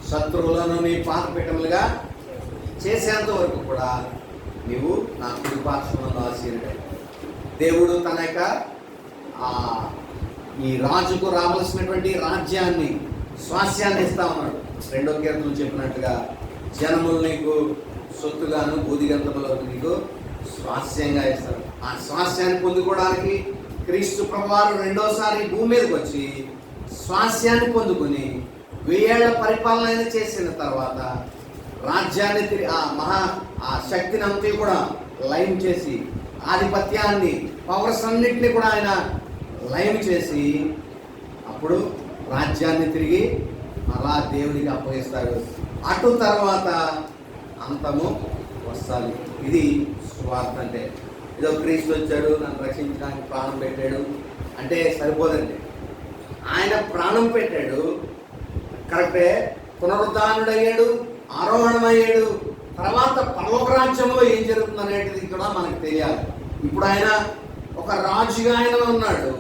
శత్రువులను నీ పాదపీఠములుగా చేసేంత వరకు కూడా నీవు నా కుడి పార్శ్వమందు ఆసీనుడై. దేవుడు తన యొక్క ఈ రాజుకు రావలసినటువంటి రాజ్యాన్ని, స్వాస్యాన్ని ఇస్తా ఉన్నాడు. 2వ కీర్తనలో చెప్పినట్టుగా జనములు నీకు సొత్తుగాను, బూదిగంతములకు నీకు స్వాస్యంగా ఇస్తాడు. ఆ స్వాస్యాన్ని పొందుకోవడానికి క్రీస్తు ప్రభువారు రెండోసారి భూమి మీదకి వచ్చి స్వాస్యాన్ని పొందుకొని 1000 ఏళ్ల పరిపాలన చేసిన తర్వాత రాజ్యాన్ని ఆ శక్తిని అంతా కూడా లైన్ చేసి ఆధిపత్యాన్ని, పవర్స్ అన్నింటినీ కూడా ఆయన లయం చేసి అప్పుడు రాజ్యాన్ని తిరిగి మళ్ళా దేవునికి అప్పగిస్తాడు. అటు తర్వాత అంతము వస్తుంది. ఇది సువార్త అంటే. ఏదో క్రీస్తు వచ్చాడు, నన్ను రక్షించడానికి ప్రాణం పెట్టాడు అంటే సరిపోదండి. ఆయన ప్రాణం పెట్టాడు కరెక్టే, పునరుద్ధానుడయ్యాడు, ఆరోహణమయ్యాడు. తర్వాత పరలోక రాజ్యంలో ఏం జరుగుతుంది అనేది కూడా మనకు తెలియాలి. ఇప్పుడు ఆయన ఒక రాజుగా ఆయన ఉన్నాడు.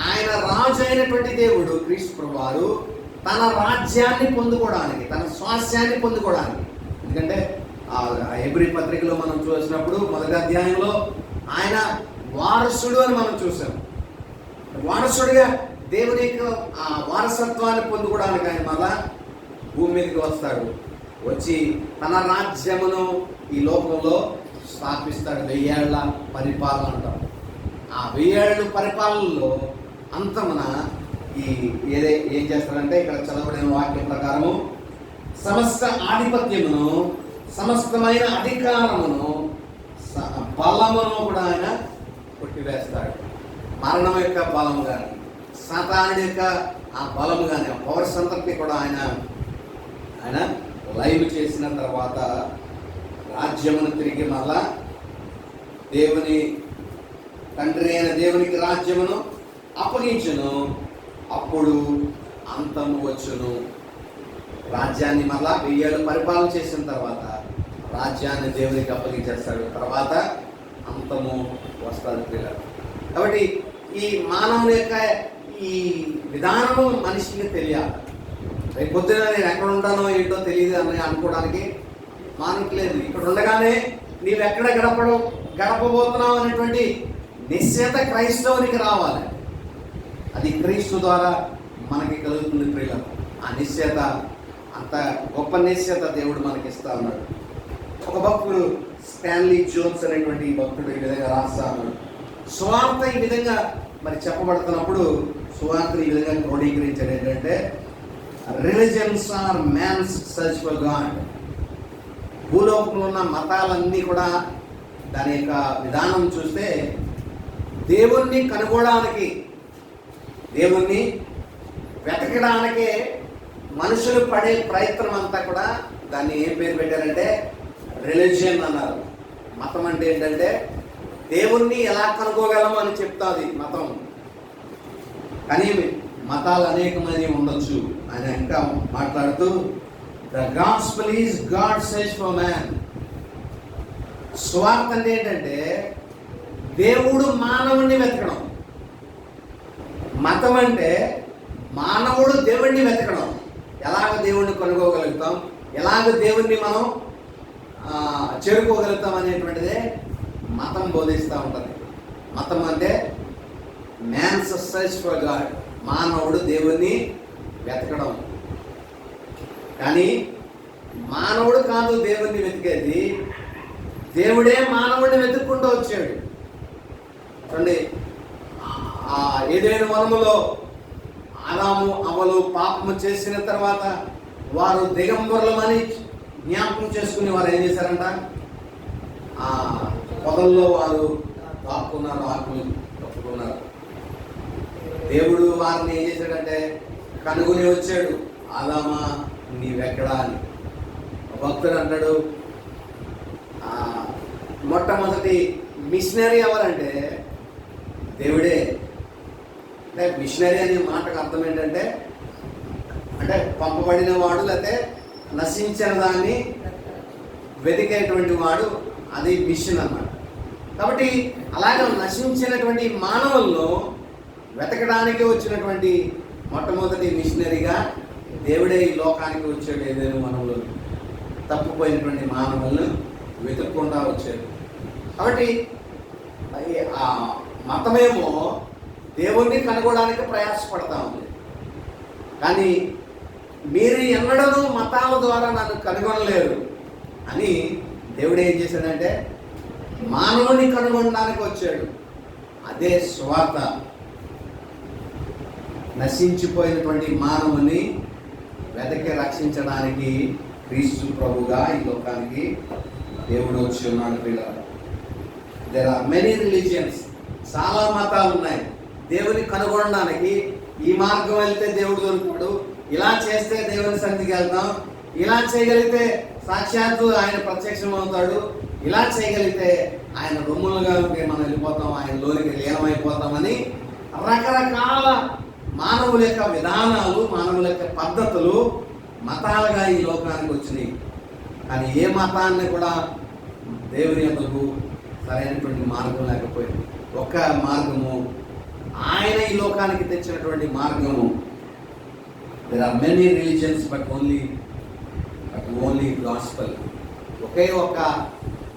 ఆయన రాజు అయినటువంటి దేవుడు క్రీస్తు ప్రభువారు తన రాజ్యాన్ని పొందుకోవడానికి, తన స్వాస్యాన్ని పొందుకోవడానికి, ఎందుకంటే హెబ్రీ పత్రికలో మనం చూసినప్పుడు మొదటి అధ్యాయంలో ఆయన వారసుడు అని మనం చూసాం. వారసుడిగా దేవుని ఆ వారసత్వాన్ని పొందుకోవడానికి ఆయన మళ్ళా భూమి మీదకి వస్తాడు. వచ్చి తన రాజ్యమును ఈ లోకంలో స్థాపిస్తాడు. 1000 ఏళ్ల పరిపాలన అంటాం. ఆ 1000 ఏళ్ళ పరిపాలనలో అంతమున ఏం చేస్తాడంటే ఇక్కడ చదవబడిన వాక్యం ప్రకారము సమస్త ఆధిపత్యమును, సమస్తమైన అధికారమును, బలమును కూడా ఆయన కొట్టివేస్తాడు. మరణం యొక్క బలము కానీ, సాతానుడి యొక్క ఆ బలము కానీ, ఆ పవర్స్ అంతటిని కూడా ఆయన లైవ్ చేసిన తర్వాత రాజ్యమును తిరిగి మళ్ళా దేవుని తండ్రి అయిన దేవునికి రాజ్యమును అప్పగించును. అప్పుడు అంతము వచ్చును. రాజ్యాన్ని మళ్ళా 1000 ఏళ్ళు పరిపాలన చేసిన తర్వాత రాజ్యాన్ని దేవునికి అప్పగించేస్తాడు. తర్వాత అంతము వస్తుంది పిల్లలు. కాబట్టి ఈ మానవుని యొక్క ఈ విధానము మనిషికి తెలియాలి. రేపు పొద్దున నేను ఎక్కడ ఉంటానో ఏంటో తెలియదు అని అనుకోవడానికి మానవుకి లేదు. ఇక్కడ ఉండగానే నీవు ఎక్కడ గడపబోతున్నావు అనేటువంటి నిశ్చయత క్రైస్తవునికి రావాలి. అది క్రీస్తు ద్వారా మనకి కలుగుతుంది ప్రియులు. ఆ నిశ్చయత, అంత గొప్ప నిశ్చయత దేవుడు మనకి ఇస్తా ఉన్నాడు. ఒక భక్తుడు స్టాన్లీ జోన్స్ అనేటువంటి భక్తుడు ఈ విధంగా రాస్తా ఉన్నాడు. సువార్త ఈ విధంగా మరి చెప్పబడుతున్నప్పుడు సువార్తను ఈ విధంగా క్రోడీకరించాడు. ఏంటంటే religions are man's search for God. భూలోకంలో ఉన్న మతాలన్నీ కూడా దాని యొక్క విధానం చూస్తే దేవుణ్ణి కనుగొనడానికి, దేవుణ్ణి వెతకడానికే మనుషులు పడే ప్రయత్నం అంతా కూడా దాన్ని ఏం పేరు పెట్టారంటే రిలీజియన్ అన్నారు. మతం అంటే ఏంటంటే దేవుణ్ణి ఎలా కనుగోగలము అని చెప్తాది మతం. కానీ మతాలు అనేకమైనవి ఉండొచ్చు. ఆయన ఇంకా మాట్లాడుతూ the gospel is God search for man. స్వార్థ అంటే ఏంటంటే దేవుడు మానవుణ్ణి వెతకడం. మతం అంటే మానవుడు దేవుణ్ణి వెతకడం. ఎలాగ దేవుణ్ణి కనుగోగలుగుతాం, ఎలాగ దేవుణ్ణి మనం చేరుకోగలుగుతాం అనేటువంటిదే మతం బోధిస్తూ ఉంటుంది. మతం అంటే మ్యాన్స్ సర్చ్ ఫర్ గాడ్. మానవుడు దేవుణ్ణి వెతకడం. కానీ మానవుడు కాదు దేవుణ్ణి వెతికేది, దేవుడే మానవుడిని వెతుక్కుంటూ వచ్చాడు. చూడండి, ఏదైనా వనములో ఆదాము అవ్వలు పాపము చేసిన తర్వాత వారు దిగంబరులమని జ్ఞాపకం చేసుకుని వారు ఏం చేశారంట, పొదల్లో వారు దాక్కున్నారు, ఆకులు తప్పుకున్నారు. దేవుడు వారిని ఏం చేశాడంటే కనుగొని వచ్చాడు. ఆదామా నీవెక్కడా అని. భక్తుడు అంటాడు, మొట్టమొదటి మిషనరీ ఎవరంటే దేవుడే. అంటే మిషనరీ అనే మాటకు అర్థం ఏంటంటే అంటే పంపబడిన వాడు, లేకపోతే నశించిన దాన్ని వెతికేటువంటి వాడు, అది మిషన్ అన్నమాట. కాబట్టి అలాగే నశించినటువంటి మానవులను వెతకడానికి వచ్చినటువంటి మొట్టమొదటి మిషనరీగా దేవుడే ఈ లోకానికి వచ్చాడు. ఏదైనా మనలో తప్పిపోయినటువంటి మానవులను వెతుక్కుండా వచ్చాడు. కాబట్టి ఆ మతమేమో దేవుణ్ణి కనుగొనడానికి ప్రయాసపడతా ఉంది. కానీ మీరు ఎన్నడూ మతాల ద్వారా నన్ను కనుగొనలేరు అని దేవుడు ఏం చేశాడంటే మానవుని కనుగొనడానికి వచ్చాడు. అదే స్వార్థ. నశించిపోయినటువంటి మానవుని వెతకి రక్షించడానికి క్రీస్తు ప్రభుగా ఈ లోకానికి దేవుడు వచ్చి ఉన్నాడు పిల్లలు. There are many religions. చాలా మతాలు ఉన్నాయి. దేవుని కనుగొనడానికి ఈ మార్గం వెళ్తే దేవుడు దొరుకుతాడు, ఇలా చేస్తే దేవుని సన్నిధికి వెళ్తాం, ఇలా చేయగలిగితే సాక్షాత్తు ఆయన ప్రత్యక్షం అవుతాడు, ఇలా చేయగలిగితే ఆయన రొమ్ములుగా మనం వెళ్ళిపోతాం, ఆయన లోనికి లీనమైపోతామని రకరకాల మానవుల యొక్క విధానాలు, మానవుల యొక్క పద్ధతులు మతాలుగా ఈ లోకానికి వచ్చినాయి. కానీ ఏ మతాన్ని కూడా దేవుని యొక్కకు సరైనటువంటి మార్గం లేకపోయింది. ఒక్క మార్గము, ఆయన ఈ లోకానికి తెచ్చినటువంటి మార్గము. There are many religions but only gospel. ఒకే ఒక్క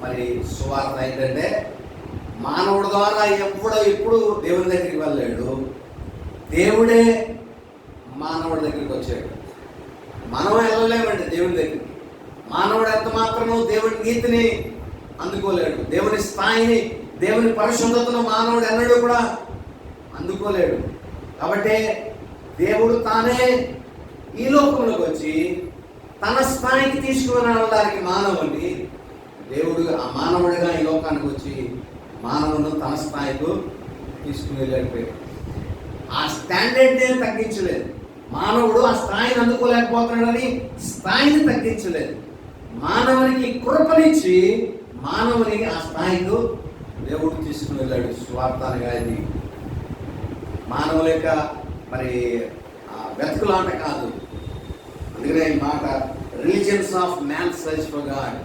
మరి సువార్త ఏంటంటే మానవుడి ద్వారా ఎప్పుడు దేవుని దగ్గరికి వెళ్ళాడు, దేవుడే మానవుడి దగ్గరికి వచ్చాడు. మనం వెళ్ళలేమండి దేవుని దగ్గరికి. మానవుడు ఎంత మాత్రము దేవుని నీతిని అందుకోలేడు, దేవుని స్థాయిని, దేవుని పరిశుద్ధతను మానవుడు ఎన్నడూ కూడా అందుకోలేడు. కాబట్టి దేవుడు తానే ఈ లోకంలోకి వచ్చి తన స్థాయికి తీసుకువెళ్ళడానికి మానవుడిని, దేవుడు ఆ మానవుడిగా ఈ లోకానికి వచ్చి మానవుడు తన స్థాయికు తీసుకుని వెళ్ళిపోయాడు. ఆ స్టాండర్డ్ని తగ్గించలేదు. మానవుడు ఆ స్థాయిని అందుకోలేకపోతున్నాడని స్థాయిని తగ్గించలేదు. మానవునికి కృపనిచ్చి మానవుని ఆ స్థాయికు దేవుడు తీసుకుని వెళ్ళాడు. స్వార్థానిగా ఇది మానవుల యొక్క మరి వెతుకులాట కాదు. అందుకనే ఈ మాట religions of man search for God.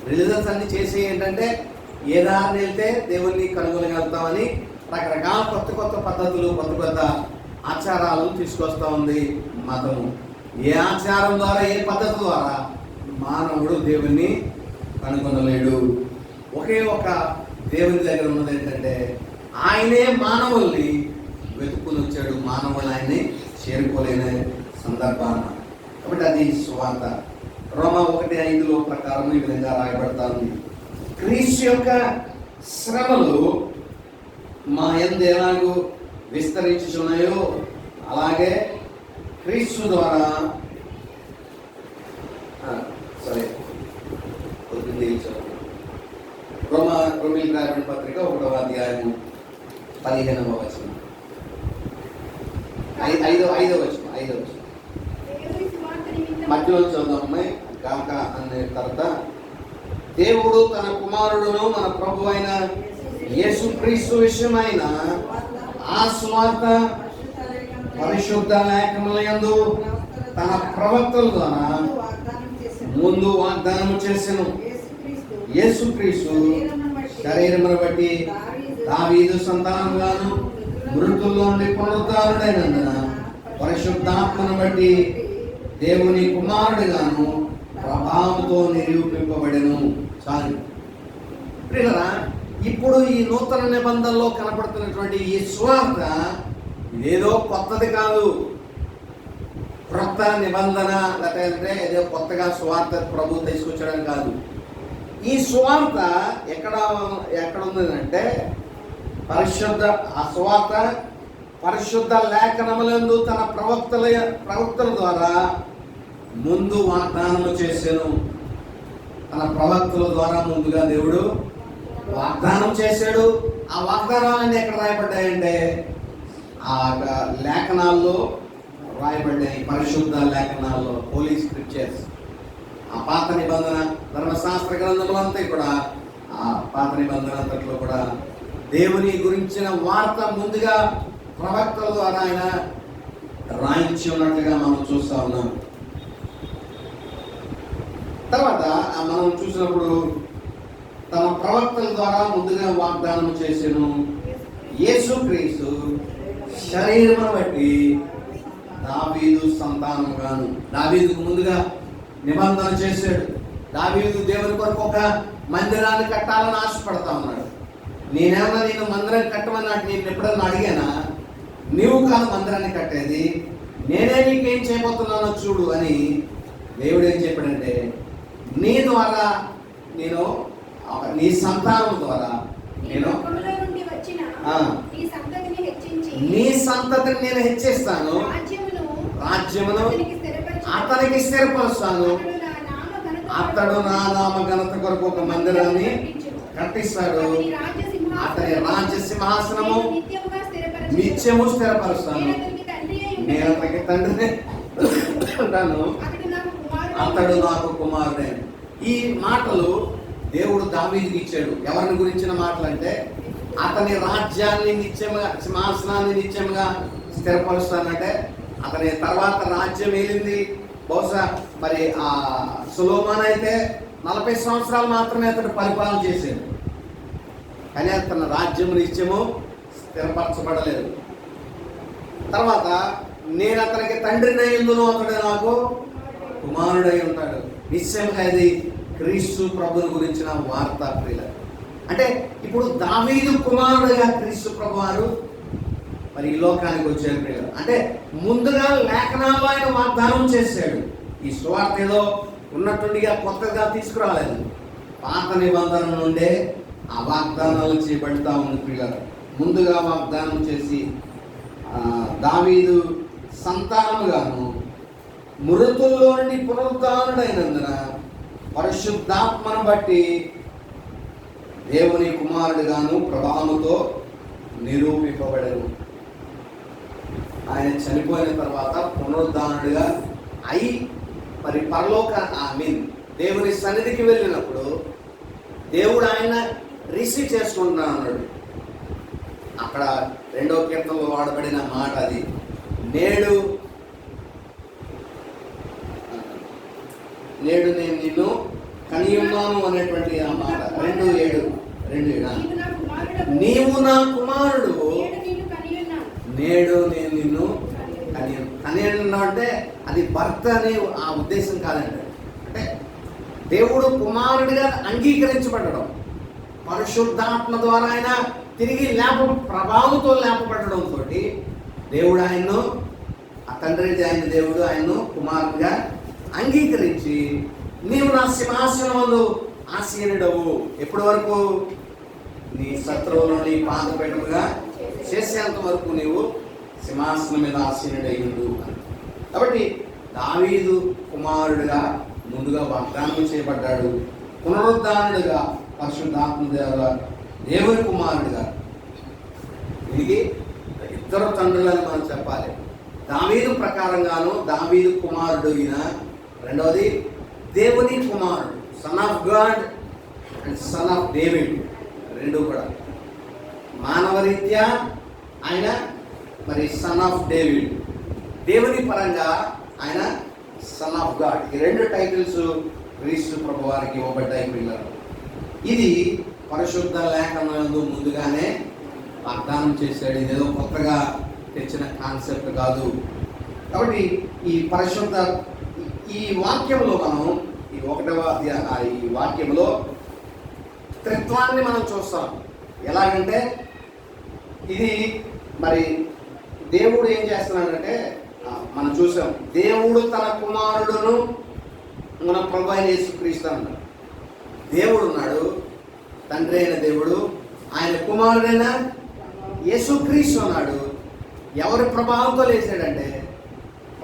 Religions అన్ని చేసి ఏంటంటే ఏ దారిని వెళ్తే దేవుణ్ణి కనుగొనగలుగుతామని రకరకాల కొత్త పద్ధతులు, కొత్త ఆచారాలను తీసుకొస్తా ఉంది మతము. ఏ ఆచారం ద్వారా, ఏ పద్ధతి ద్వారా మానవుడు దేవుణ్ణి కనుగొనలేడు. ఒకే ఒక దేవుని దగ్గర ఉన్నది ఏంటంటే ఆయనే మానవుల్ని వెతుక్కుని వచ్చాడు. మానవులు ఆయన్ని చేరుకోలేని సందర్భాన. కాబట్టి అది సువార్త. రోమా 1:5 ప్రకారం ఈ విధంగా రాయబడతా ఉంది. క్రీస్తు యొక్క శ్రమలు మా యందు ఎలాగూ విస్తరించుచున్నాయో అలాగే క్రీస్తు ద్వారా రోమీయులకు రాయబడిన పత్రిక 1వ అధ్యాయము 15వ వచనం, 5వ వచనం మధ్యలో చదువుదామన్నాయి కాక అనే తర్వాత, దేవుడు తన కుమారుడును మన ప్రభు అయిన యేసుక్రీస్తు విషయమైన ఆ సువార్త పరిశుద్ధ లేఖనములందు తన ప్రవక్తల ద్వారా ముందు వాగ్దానం చేసెను. యేసుక్రీస్తు శరీరమును బట్టి దావీదు సంతానముగాను మృతుల్లో నుండి పునరుద్ధారుడైనందున పరిశుద్ధాత్మను బట్టి దేవుని కుమారుడిగాను ప్రభావంతో నిరూపింపబడెను. చాలు ప్రియులారా, ఇప్పుడు ఈ నూతన నిబంధనలో కనపడుతున్నటువంటి ఈ సువార్త ఇదేదో కొత్తది కాదు. క్రొత్త నిబంధన లేకపోతే ఏదో కొత్తగా సువార్త ప్రభు తీసుకొచ్చడం కాదు. ఈ సువార్త ఎక్కడ ఉందంటే ఆ సువార్త పరిశుద్ధ లేఖనములందు తన ప్రవక్తల ద్వారా ముందు వాగ్దానము చేశాను. తన ప్రవక్తల ద్వారా ముందుగా దేవుడు వాగ్దానం చేశాడు. ఆ వాగ్దానాలన్నీ ఎక్కడ రాయబడ్డాయంటే ఆ లేఖనాల్లో రాయబడ్డాయి. పరిశుద్ధ లేఖనాల్లో, హోలీ స్క్రిప్చర్స్. ఆ పాత నిబంధన ధర్మశాస్త్ర గ్రంథములంతా కూడా, ఆ పాత నిబంధన అంతట్లో కూడా దేవుని గురించిన వార్త ముందుగా ప్రవక్తల ద్వారా ఆయన రాయించి ఉన్నట్లుగా మనం చూస్తా ఉన్నాం. తర్వాత మనం చూసినప్పుడు తన ప్రవక్తల ద్వారా ముందుగా వాగ్దానం చేసాను. యేసుక్రీస్తు శరీరమును బట్టి దావీదు సంతానముగాను. దావీదుకు ముందుగా నిబంధన చేశాడు. దావీదు దేవుని కొరకు ఒక మందిరాన్ని కట్టాలని ఆశపడతా ఉన్నాడు. నేనేమన్నా నేను మందిరం కట్టమని నేను ఎప్పుడన్నా అడిగానా? నీవు కాదు మందిరాన్ని కట్టేది, నేనే నీకేం చేయబోతున్నానో చూడు అని దేవుడు ఏం చెప్పాడంటే, నీ ద్వారా నేను, నీ సంతానం ద్వారా నేను నీ సంతతిని నేను హెచ్చిస్తాను, రాజ్యమును అతనికి స్థిరపరుస్తాను, అతడు నా నామ ఘనత కొరకు ఒక మందిరాన్ని కట్టిస్తాడు, అతని రాజ్య సింహాసనము నిత్యముగా స్థిరపరచుదును. నిత్యము స్థిరపరుస్తాను. నేను అతనికి తండ్రి అయి నేను ఉండెను. అతనికి తండ్రిని అంటాను, అతడు నాకు కుమారుడై అతడు ఉండెను. నాకు కుమారుడే. ఈ మాటలు దేవుడు దావీదుకి ఇచ్చాడు. ఎవరిని గురించిన మాటలు అంటే, అతని రాజ్యాన్ని నిత్యముగా, సింహాసనాన్ని నిత్యముగా స్థిరపరుస్తానంటే, అతని తర్వాత రాజ్యం ఏలింది బహుశా మరి ఆ సొలొమోను అయితే 40 సంవత్సరాలు మాత్రమే అతడు పరిపాలన చేశాడు. కానీ తన రాజ్యం నిత్యము స్థిరపరచబడలేదు. తర్వాత నేను అతనికి తండ్రినై ఉందును, అతడు నాకు కుమారుడై ఉంటాడు. నిశ్చయంగా ఇది క్రీస్తు ప్రభుని గురించిన వార్త ప్రియుల. అంటే ఇప్పుడు దావీదు కుమారుడుగా క్రీస్తు ప్రభు వారు మరి ఈ లోకానికి వచ్చారు ప్రియుల. అంటే ముందుగా లేఖనాల్లో ఆయన వాగ్దానం చేశాడు. ఈ సువార్త ఏదో ఉన్నట్టుండిగా కొత్తగా తీసుకురాలేదు. పాత నిబంధన నుండే ఆ వాగ్దానాలు చేయబడతా ఉంది ప్రియుల. ముందుగా వాగ్దానం చేసి దావీదు సంతానముగాను మృతుల్లో నుండి పునరుద్ధానుడైనందున పరిశుద్ధాత్మను బట్టి దేవుని కుమారుడుగాను ప్రభావముతో నిరూపింపబడను. ఆయన చనిపోయిన తర్వాత పునరుద్ధానుడిగా అయి మరి పరలోక దేవుని సన్నిధికి వెళ్ళినప్పుడు దేవుడు ఆయన రిసీవ్ చేసుకుంటున్నా అన్నాడు. అక్కడ 2వ కీర్తనలో వాడబడిన మాట అది. నేడు నేను నిన్ను కనియున్నాను అనేటువంటి ఆ మాట 2:7. నీవు నా కుమారుడు, నేడు నేను నిన్ను కనియున్నా అంటే అది భర్త అనే ఆ ఉద్దేశం కాదండి. అంటే దేవుడు కుమారుడిగా అంగీకరించబడడం, పరిశుద్ధాత్మ ద్వారా ఆయన తిరిగి ప్రభావంతో లేపబడడంతో దేవుడు ఆయన్ను, ఆ తండ్రి ఆయన దేవుడు ఆయన్ను కుమారుడిగా అంగీకరించి, నీవు నా సింహాసనమందు ఆసీనుడవు, ఎప్పటి వరకు? నీ శత్రువులను నీ పాదపీఠముగా చేసేంత వరకు నీవు సింహాసనం మీద ఆసీనుడయ్యుండు. కాబట్టి దావీదు కుమారుడిగా ముందుగా వాగ్దానం చేయబడ్డాడు. పునరుద్ధానుడిగా పరిశుద్ధాత్మ దేవుని కుమారుడిగా. దీనికి 2 తండ్రులని మనం చెప్పాలి. దావీదు ప్రకారంగాను దావీదు కుమారుడు ఈయన. రెండవది దేవుని కుమారుడు, son of God and son of David. రెండు కూడా మానవరీత్యా ఆయన మరి సన్ ఆఫ్ డేవిడ్, దేవుని పరంగా ఆయన సన్ ఆఫ్ గాడ్. ఈ 2 టైటిల్స్ క్రీస్తు ప్రభు వారికి ఇవ్వబడ్డాయి పిల్లలు. ఇది పరిశుద్ధ లేఖనంలో ముందుగానే వాగ్దానం చేశాడు. ఇదేదో కొత్తగా తెచ్చిన కాన్సెప్ట్ కాదు. కాబట్టి ఈ పరిశుద్ధ ఈ వాక్యంలో మనం ఈ 1వ ఈ వాక్యంలో త్రిత్వాన్ని మనం చూస్తాం. ఎలాగంటే ఇది మరి దేవుడు ఏం చేస్తున్నాడంటే మనం చూసాం, దేవుడు తన కుమారుడును మన ప్రభు అయిన యేసుక్రీస్తు అన్నాడు. దేవుడు ఉన్నాడు, తండ్రి అయిన దేవుడు, ఆయన కుమారుడైన యేసుక్రీస్తు ఉన్నాడు. ఎవరి ప్రభావంతో లేచాడంటే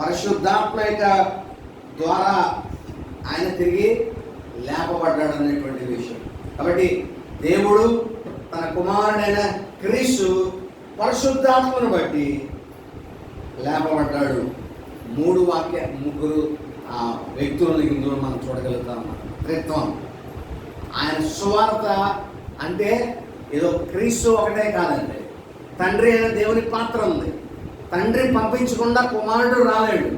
పరిశుద్ధాత్మ ద్వారా ఆయన తిరిగి లేపబడ్డాడు అనేటువంటి విషయం. కాబట్టి దేవుడు తన కుమారుడైన క్రీస్తు పరిశుద్ధాత్మను బట్టి లేపబడ్డాడు. 3 వ్యక్తులను ఇందులో మనం చూడగలుగుతాం. త్రిత్వం. ఆయన సువార్త అంటే ఏదో క్రీస్తు ఒకటే కాదండి, తండ్రి అయిన దేవుని పాత్ర ఉంది. తండ్రి పంపించకుండా కుమారుడు రాలేడు.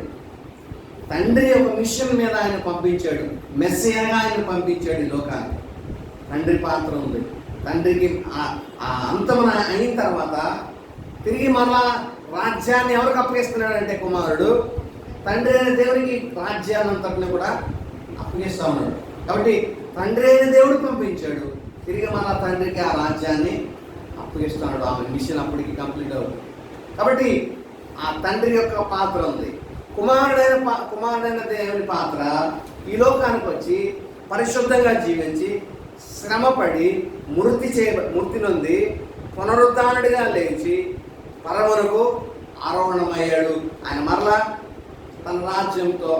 తండ్రి ఒక మిషన్ మీద ఆయన పంపించాడు, మెస్సియాగా ఆయన పంపించాడు ఈ లోకాన్ని. తండ్రి పాత్ర ఉంది. తండ్రికి ఆ అంతమున అయిన తర్వాత తిరిగి మరలా రాజ్యాన్ని ఎవరికి అప్పగిస్తున్నాడంటే కుమారుడు తండ్రి అయిన దేవునికి రాజ్యాన్ని అంతటిని కూడా అప్పగిస్తా ఉన్నాడు. కాబట్టి తండ్రి అయిన దేవుడు పంపించాడు, తిరిగి మరలా తండ్రికి ఆ రాజ్యాన్ని అప్పగిస్తున్నాడు. ఆమె మిషన్ అప్పటికి కంప్లీట్ అవుతుంది. కాబట్టి ఆ తండ్రి యొక్క పాత్ర ఉంది. కుమారుడైన దేవుని పాత్ర ఈ లోకానికి వచ్చి పరిశుద్ధంగా జీవించి శ్రమపడి మృతి నొంది పునరుద్ధానుడిగా లేచి పరమునకు ఆరోహణమయ్యాడు. ఆయన మరలా తన రాజ్యంతో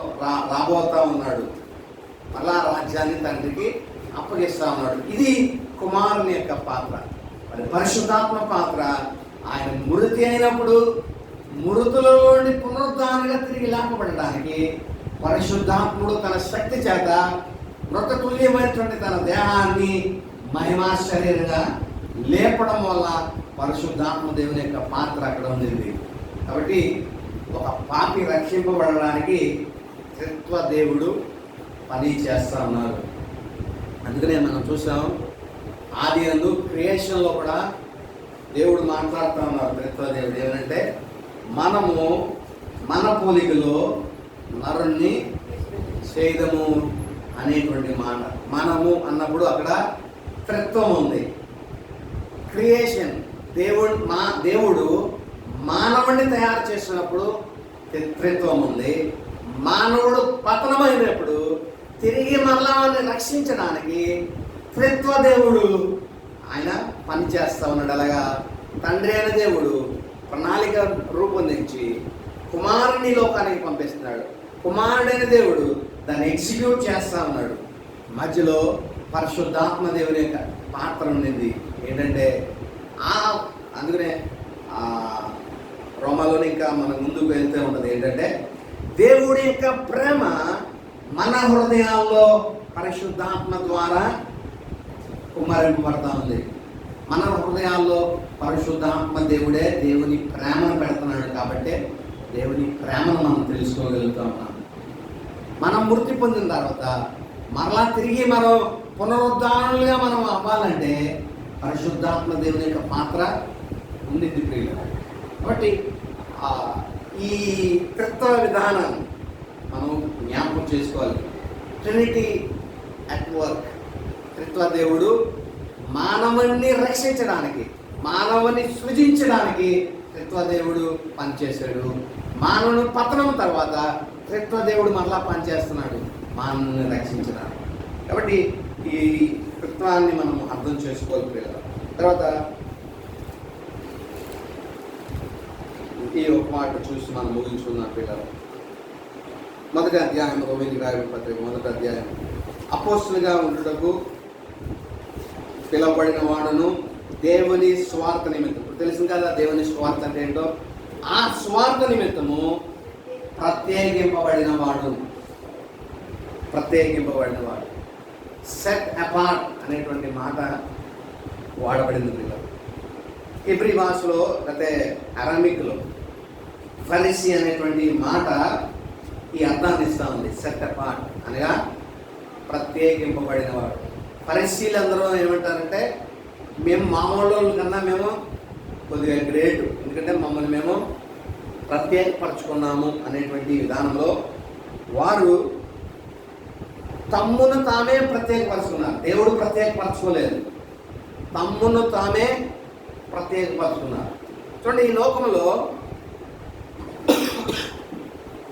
రాబోతా ఉన్నాడు. మరలా రాజ్యాన్ని తండ్రికి అప్పగిస్తా ఉన్నాడు. ఇది కుమారుని యొక్క పాత్ర. మరి పరిశుద్ధాత్మ పాత్ర ఆయన మృతి అయినప్పుడు మృతుల నుండి పునరుద్ధానంగా తిరిగి లేపబడడానికి పరిశుద్ధాత్ముడు తన శక్తి చేత మృతతుల్యమైనటువంటి తన దేహాన్ని మహిమా శరీరంగా లేపడం వల్ల పరిశుద్ధాత్మ దేవుని యొక్క పాత్ర అక్కడ ఉంది. కాబట్టి ఒక పాపి రక్షింపబడడానికి త్రిత్వ దేవుడు పని చేస్తా ఉన్నారు. అందుకనే మనం చూసాం ఆది యందు క్రియేషన్లో కూడా దేవుడు మాట్లాడుతూ ఉన్నారు. త్రిత్వ దేవుడు ఏమంటే మనము మన పోలికలో నరుణ్ణి చేయదము అనేటువంటి మాట. మనము అన్నప్పుడు అక్కడ త్రిత్వం ఉంది. క్రియేషన్ దేవుడు మానవుడిని తయారు చేసినప్పుడు త్రిత్వం ఉంది. మానవుడు పతనమైనప్పుడు తిరిగి మరలా వాడిని రక్షించడానికి త్రిత్వ దేవుడు ఆయన పనిచేస్తూ ఉన్నాడు. అలాగా తండ్రి అయిన దేవుడు ప్రణాళిక రూపొందించి కుమారుని లోకానికి పంపిస్తున్నాడు. కుమారుడైన దేవుడు దాన్ని ఎగ్జిక్యూట్ చేస్తూ ఉన్నాడు. మధ్యలో పరిశుద్ధాత్మ దేవుని యొక్క పాత్ర ఉండింది. ఏంటంటే అందుకనే రోమాలోని ఇంకా మనం ముందుకు వెళ్తూ ఉన్నది ఏంటంటే దేవుడి యొక్క ప్రేమ మన హృదయాల్లో పరిశుద్ధాత్మ ద్వారా కుమ్మరింపబడతా ఉంది. మన హృదయాల్లో పరిశుద్ధాత్మ దేవుడే దేవుని ప్రేమను పెడుతున్నాడు. కాబట్టి దేవుని ప్రేమను మనం తెలుసుకోగలుగుతా ఉన్నాం. మనం మృతి పొందిన తర్వాత మరలా తిరిగి మనం పునరుద్ధారణలుగా మనం అవ్వాలంటే పరిశుద్ధాత్మ దేవుని యొక్క పాత్ర ఉండింది ప్రియులు. కాబట్టి ఈ త్రిత్వ విధానం మనం జ్ఞాపకం చేసుకోవాలి. Trinity at work. త్రిత్వ దేవుడు మానవుని రక్షించడానికి, మానవుని సృజించడానికి త్రిత్వ దేవుడు పనిచేశాడు. మానవుని పతనం తర్వాత త్రిత్వ దేవుడు మరలా పనిచేస్తున్నాడు మానవుని రక్షించడానికి. కాబట్టి ఈ త్రిత్వాన్ని మనం అర్థం చేసుకోవాలి పిల్లలు. తర్వాత ఈ ఒక మాట చూసి మనం ముగించుకున్నాం పిల్లలు. మొదటి అధ్యాయం రోమిలికి రాయబడిన పత్రిక మొదటి అధ్యాయం. అపోస్తులుగా ఉండుటకు పిలువబడిన వాడును దేవుని స్వార్థ నిమిత్తం. తెలిసింది కదా దేవుని స్వార్థ అంటే ఏంటో. ఆ స్వార్థ నిమిత్తము ప్రత్యేకింపబడిన వాడు. సెట్ అపార్ట్ అనేటువంటి మాట వాడబడింది పిల్లలు. హెబ్రీ భాషలో లేకపోతే అరామిక్లో ఫరిసీ అనేటువంటి మాట ఈ అర్థాన్ని ఇస్తూ ఉంది. సెట్ అపార్ట్ అనగా ప్రత్యేకింపబడిన వాడు. ఫరిసీలందరూ ఏమంటారంటే మేము మామూలు కన్నా మేము కొద్దిగా గ్రేట్, ఎందుకంటే మమ్మల్ని మేము ప్రత్యేకపరచుకున్నాము అనేటువంటి విధానంలో వారు తమ్మును తామే ప్రత్యేకపరచుకున్నారు. దేవుడు ప్రత్యేకపరచుకోలేదు, తమ్మును తామే ప్రత్యేకపరచుకున్నారు. చూడండి, ఈ లోకంలో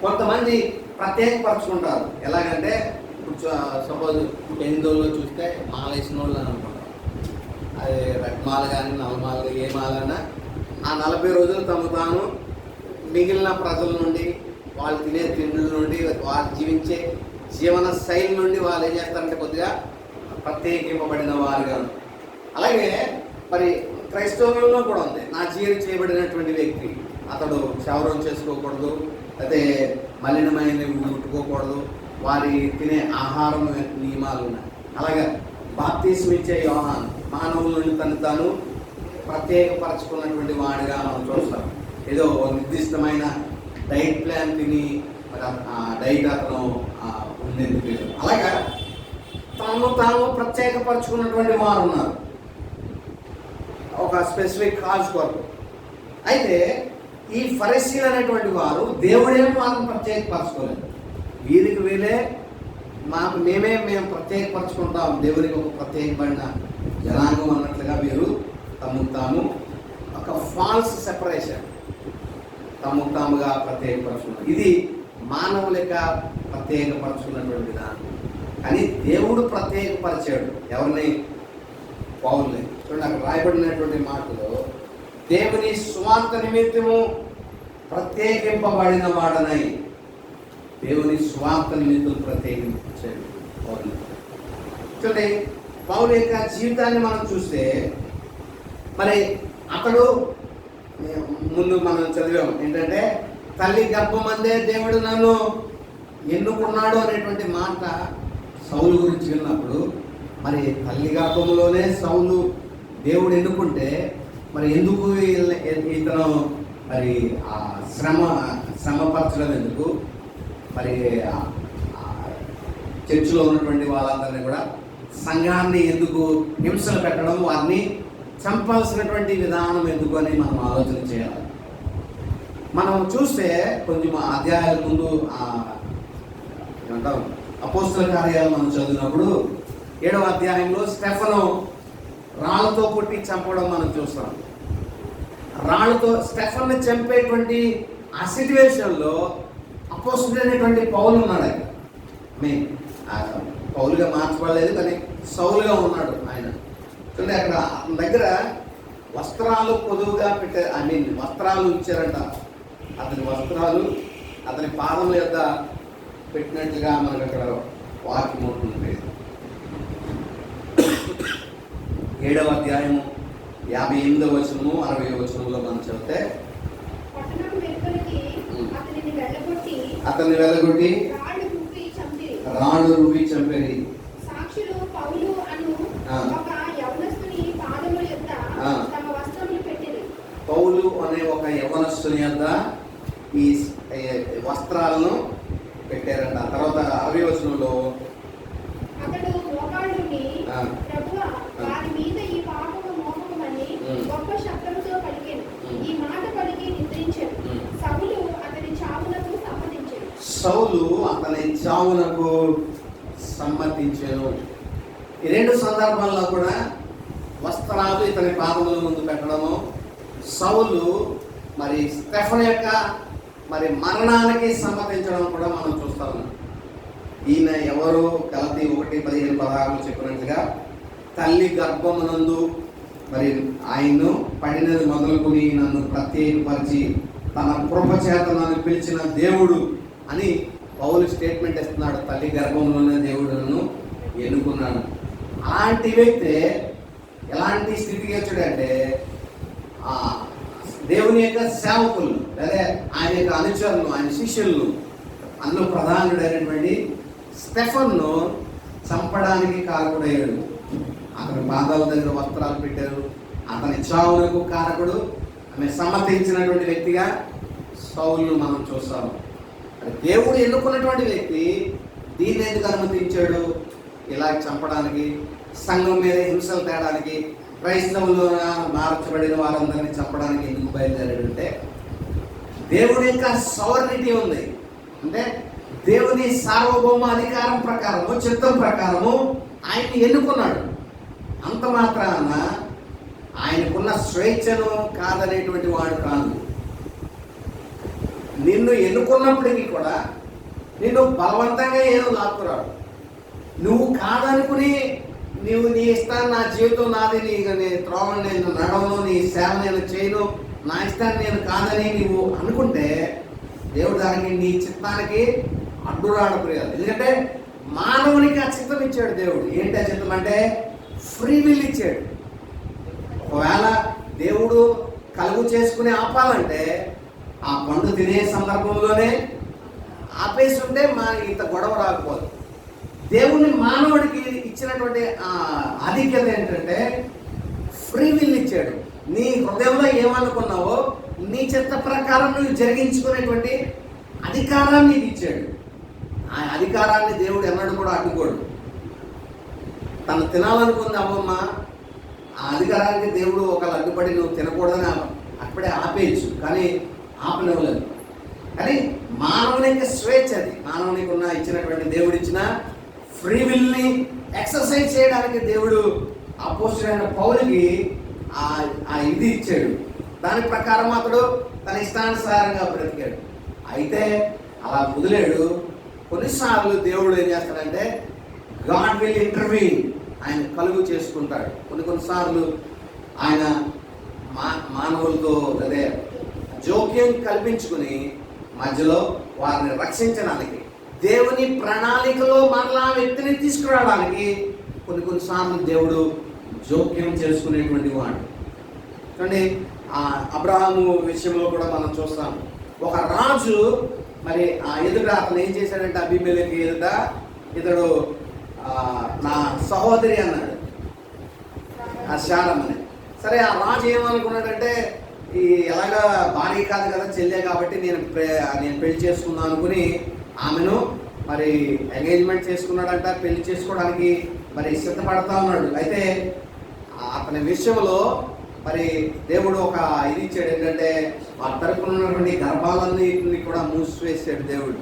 కొంతమంది ప్రత్యేకపరచుకుంటారు. ఎలాగంటే ఇప్పుడు సపోజ్ హిందువుల్లో చూస్తే మాల వేసిన వాళ్ళు అని అనుకుంటారు. అది రక్మాల కానీ నలమాల ఏ మాలైనా ఆ 40 రోజులు తమ తాను మిగిలిన ప్రజల నుండి, వాళ్ళు తినే తిండుల నుండి, వాళ్ళు జీవించే జీవన శైలి నుండి వాళ్ళు ఏం చేస్తారంటే కొద్దిగా ప్రత్యేకింపబడిన వారుగా. అలాగే మరి క్రైస్తవంలో కూడా ఉంది. నా జీవి చేయబడినటువంటి వ్యక్తి, అతడు క్షవరం చేసుకోకూడదు, అయితే మలినమైనవి ముట్టుకోకూడదు, వారి తినే ఆహారం నియమాలు ఉన్నాయి. అలాగే బాప్తిస్మం ఇచ్చే యోహాను మానవుల నుండి తను తాను ప్రత్యేకపరచుకున్నటువంటి వాడిగా మనం చూస్తాం. ఏదో నిర్దిష్టమైన డైట్ ప్లాన్ తిని ఆ డైట్ అతను ఉండేది. అలాగా తాము ప్రత్యేకపరచుకున్నటువంటి వారు ఉన్నారు ఒక స్పెసిఫిక్ కాజ్ కొరకు. అయితే ఈ ఫరిసీలు అనేటువంటి వారు దేవుడేమో వాళ్ళని ప్రత్యేకపరచుకోలేదు. వీరికి వీళ్ళే మేము ప్రత్యేకపరచుకుంటాం, దేవునికి ఒక ప్రత్యేకమైన జనాంగం అన్నట్లుగా వీరు తాము ఒక ఫాల్స్ సెపరేషన్, తాముగా ప్రత్యేకపరచుకున్నారు. ఇది మానవుల యొక్క ప్రత్యేకపరచుకున్నటువంటి విధానం. కానీ దేవుడు ప్రత్యేకపరిచాడు ఎవరిని? పౌలుని. చూడండి, అక్కడ రాయబడినటువంటి మాటలో దేవుని స్వార్థ నిమిత్తము ప్రత్యేకింపబడిన వాడనై, దేవుని స్వార్థ నిమిత్తం ప్రత్యేకించాడు పౌలుని. చూడండి, పౌలు యొక్క జీవితాన్ని మనం చూస్తే మరి అతడు ముందు మనం చదివాం ఏంటంటే తల్లి గర్భమందే దేవుడు నన్ను ఎన్నుకున్నాడు అనేటువంటి మాట సౌలు గురించి విన్నప్పుడు, మరి తల్లి గర్భంలోనే సౌలు దేవుడు ఎన్నుకుంటే మరి ఎందుకు ఇతను మరి ఆ శ్రమపరచడం ఎందుకు? మరి చర్చిలో ఉన్నటువంటి వాళ్ళందరినీ కూడా సంఘాన్ని ఎందుకు హింసలు పెట్టడం, వారిని చంపాల్సినటువంటి విధానం ఎందుకు అని మనం ఆలోచన చేయాలి. మనం చూస్తే కొంచెం అధ్యాయాల ముందు ఏమంటాం అపోస్తల కార్యాలు మనం చదివినప్పుడు 7వ అధ్యాయంలో స్టెఫను రాళ్ళతో కొట్టి చంపడం మనం చూస్తాం. రాళ్ళతో స్టెఫన్ని చంపేటువంటి ఆ సిచ్యువేషన్లో అపోస్తలుడైనటువంటి పౌలు ఉన్నాడు. ఆయన పౌలుగా మార్చబడలేదు, కానీ సౌలుగా ఉన్నాడు ఆయన. చూడండి, అక్కడ అతని దగ్గర వస్త్రాలు పొదువుగా వస్త్రాలు ఇచ్చారంట. అతని వస్త్రాలు అతని పాదముల యొద్ద పెట్టినట్లుగా మనకు అక్కడ వాక్యం ఉంటుంది. 7వ అధ్యాయము 58వ వచనము 60వ వచనంలో మనం చదివితే, అతన్ని వెళ్ళగొట్టి రాళ్ళు రువ్వి చంపేది. సాక్షులు పౌలు అను ఒక యవనస్తుని పాదముల యొద్ద తమ వస్త్రములు పెట్టిరి. పౌలు అనే ఒక యవనస్తుని యొద్ద ఈ వస్త్రాలను పెట్టారంట. తర్వాత 60వ వచనంలో అతడు మోకాళ్ళుని ప్రభువా వారి మీద ఈ పాపము మోపకమని గొప్ప శబ్దముతో పలికెను. ఈ మాట పలికి నిద్రించెను. సౌలు అతని చావునకు సమ్మతించెను. సౌలు అతని చావునకు సమ్మతించెను. ఈ 2 సందర్భాల్లో కూడా వస్త్రాలు ఇతని పాదముల ముందు పెట్టడము, సౌలు మరి స్టెఫన్ యొక్క మరి మరణానికి సమ్మతించడం కూడా మనం చూస్తాము. ఈయన ఎవరు? గలతీ 1:15-16 చెప్పినట్లుగా తల్లి గర్భమునందు మరి ఆయన్ను పడినది మొదలుకొని నన్ను ప్రత్యేకపరిచి తన కృప చేత నన్ను పిలిచిన దేవుడు అని పౌలు స్టేట్మెంట్ ఇస్తున్నాడు. తల్లి గర్భంలోనే దేవుడు నన్ను ఎన్నుకున్నాడు. అలాంటి వ్యక్తి ఎలాంటి స్థితికి వచ్చాడంటే దేవుని యొక్క సేవకులు లేదా ఆయన యొక్క అనుచరులు, ఆయన శిష్యులను, అందులో ప్రధానుడైనటువంటి స్టెఫన్ను చంపడానికి కారకుడయ్యాడు. అతని పాదాల దగ్గర వస్త్రాలు పెట్టారు. అతని చావునకు కారకుడు, ఆమె సమ్మతించినటువంటి వ్యక్తిగా సౌలును మనం చూస్తాము. దేవుడు ఎన్నుకున్నటువంటి వ్యక్తి దీన్ని ఎందుకు అనుమతించాడు? ఇలా చంపడానికి, సంఘం మీద హింసలు తేడానికి, క్రైస్తవులుగా మార్చబడిన వారందరినీ చంపడానికి ఎందుకు బయలుదేరాడు అంటే దేవుని యొక్క సవర్నిటీ ఉంది. అంటే దేవుని సార్వభౌమ అధికారం ప్రకారము, చిత్తం ప్రకారము ఆయన్ని ఎన్నుకున్నాడు. అంత మాత్రాన ఆయనకున్న స్వేచ్ఛను కాదనేటువంటి వాడు కాదు. నిన్ను ఎన్నుకున్నప్పటికీ కూడా నిన్ను బలవంతంగా ఏదో లాక్కురాడు. నువ్వు కాదనుకుని నువ్వు నీ ఇష్టాన్ని, నా జీవితం నాది, నీ త్రోవను నేను నడవను, నీ సేవ నేను చేయను, నా ఇష్టాన్ని నేను కాదని నువ్వు అనుకుంటే దేవుడు దానికి నీ చిత్తానికి అడ్డురాడు ప్రియాలు. ఎందుకంటే మానవునికి ఆ చిత్తం ఇచ్చాడు దేవుడు. ఏంటి ఆ చిత్తం అంటే ఫ్రీ విల్ ఇచ్చాడు. ఒకవేళ దేవుడు కలుగు చేసుకుని ఆపాలంటే ఆ పండు తినే సందర్భంలోనే ఆపేసి ఉంటే ఇంత గొడవ రాకపోదు. దేవుని మానవుడికి ఇచ్చినటువంటి ఆధిక్యత ఏంటంటే ఫ్రీ విల్ ఇచ్చాడు. నీ హృదయంలో ఏమనుకున్నావో నీ చిత్త ప్రకారం నువ్వు జరిగించుకునేటువంటి అధికారాన్ని ఇచ్చాడు. ఆ అధికారాన్ని దేవుడు ఎన్నడూ కూడా అడ్డుకోడు. తను తినాలనుకుంది అమ్మమ్మ, ఆ అధికారానికి దేవుడు ఒకళ్ళు అడ్డుపడి నువ్వు తినకూడదని అప్పుడే ఆపేయచ్చు, కానీ ఆపనివ్వలేదు. కానీ మానవుని యొక్క స్వేచ్ఛ, అది మానవునికి ఉన్న ఇచ్చినటువంటి దేవుడు ఇచ్చిన ఫ్రీ విల్ని ఎక్సర్సైజ్ చేయడానికి దేవుడు అపోస్తలుడైన పౌలుకి ఆ ఇది ఇచ్చాడు. దాని ప్రకారం అతడు తన ఇష్టానుసారంగా బ్రతికాడు. అయితే అలా వదిలేడు. కొన్నిసార్లు దేవుడు ఏం చేస్తాడంటే గాడ్ విల్ ఇంటర్వ్యూన్, ఆయన కలుగు చేసుకుంటాడు. కొన్నిసార్లు ఆయన మానవులతో అదే జోక్యం కల్పించుకుని మధ్యలో వారిని రక్షించడానికి, దేవుని ప్రణాళికలో మరలా వ్యక్తిని తీసుకురావడానికి కొన్నిసార్లు దేవుడు జోక్యం చేసుకునేటువంటి వాడు. చూడండి, అబ్రహాము విషయంలో కూడా మనం చూస్తాం. ఒక రాజు మరి ఎదుట అతను ఏం చేశాడంటే అబీమెలెకు ఎదుట ఇతడు నా సహోదరి అన్నాడు, ఆ శారమ్మని. సరే, ఆ రాజు ఏమనుకున్నాడంటే ఈ ఎలాగా భార్య కాదు కదా, చెల్లె కాబట్టి నేను పెళ్లి చేసుకుందాం అనుకుని ఆమెను మరి ఎంగేజ్మెంట్ చేసుకున్నాడంట. పెళ్లి చేసుకోవడానికి మరి సిద్ధపడతా ఉన్నాడు. అయితే అతని విషయంలో మరి దేవుడు ఒక ఇది ఇచ్చాడు, ఏంటంటే ఆ తరపున ఉన్నటువంటి గర్భాలన్నింటినీ కూడా మూసివేసాడు దేవుడు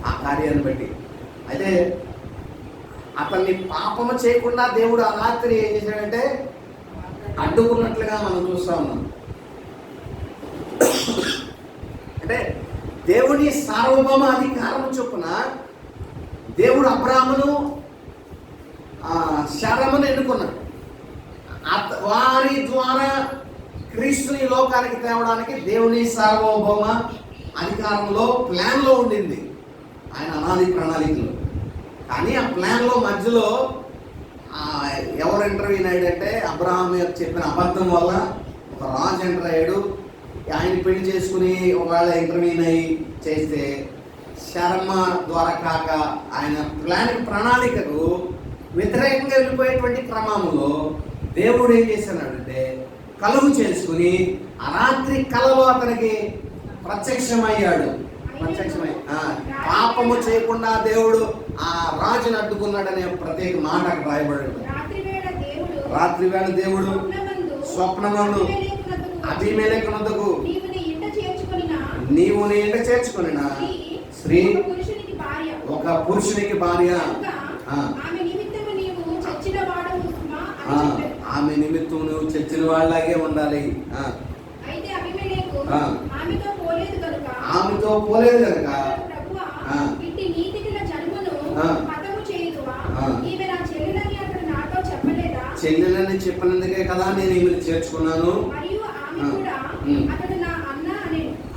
ఆ కార్యాన్ని బట్టి. అయితే అతన్ని పాపము చేయకుండా దేవుడు ఆ రాత్రి ఏం చేశాడంటే అడ్డుకున్నట్లుగా మనం చూస్తా ఉన్నాం. అంటే దేవుని సార్వభౌమ అధికారం చొప్పున దేవుడు అబ్రాహామును శారమ్మను ఎన్నుకున్నాడు. వారి ద్వారా క్రీస్తుని లోకానికి తేవడానికి దేవుని సార్వభౌమ అధికారంలో ప్లాన్లో ఉండింది ఆయన అనాది ప్రణాళికలో. కానీ ఆ ప్లాన్లో మధ్యలో ఎవరు ఎంటర్ అయినాడంటే అబ్రహాం చెప్పిన అబద్ధం వల్ల ఒక రాజు ఎంటర్ అయ్యాడు. ఆయన పెళ్లి చేసుకుని ఒకవేళ ఇంటర్వ్యూన్ అయ్యి చేస్తే శర్మ ద్వారా కాక ఆయన ప్రణాళికకు వ్యతిరేకంగా వెళ్ళిపోయేటువంటి క్రమంలో దేవుడు ఏం చేశాడంటే కలుగు చేసుకుని ఆ రాత్రి కలలో అతనికి ప్రత్యక్షమయ్యాడు. పాపము చేయకుండా దేవుడు ఆ రాజును అడ్డుకున్నాడనే ప్రత్యేక మాట అక్కడ రాయబడింది. రాత్రి వేళ దేవుడు స్వప్నమందు అబీమెలెకునొద్దకు నీవు నీ ఇంట చేర్చుకొనిన స్త్రీ ఒక పురుషునికి భార్య, ఆమె నిమిత్తం నువ్వు చచ్చిన వాళ్ళలాగే ఉండాలి. ఆమెతో పోలేదు కనుక చెల్లెలని చెప్పినందుకే కదా నేను ఈమెను చేర్చుకున్నాను.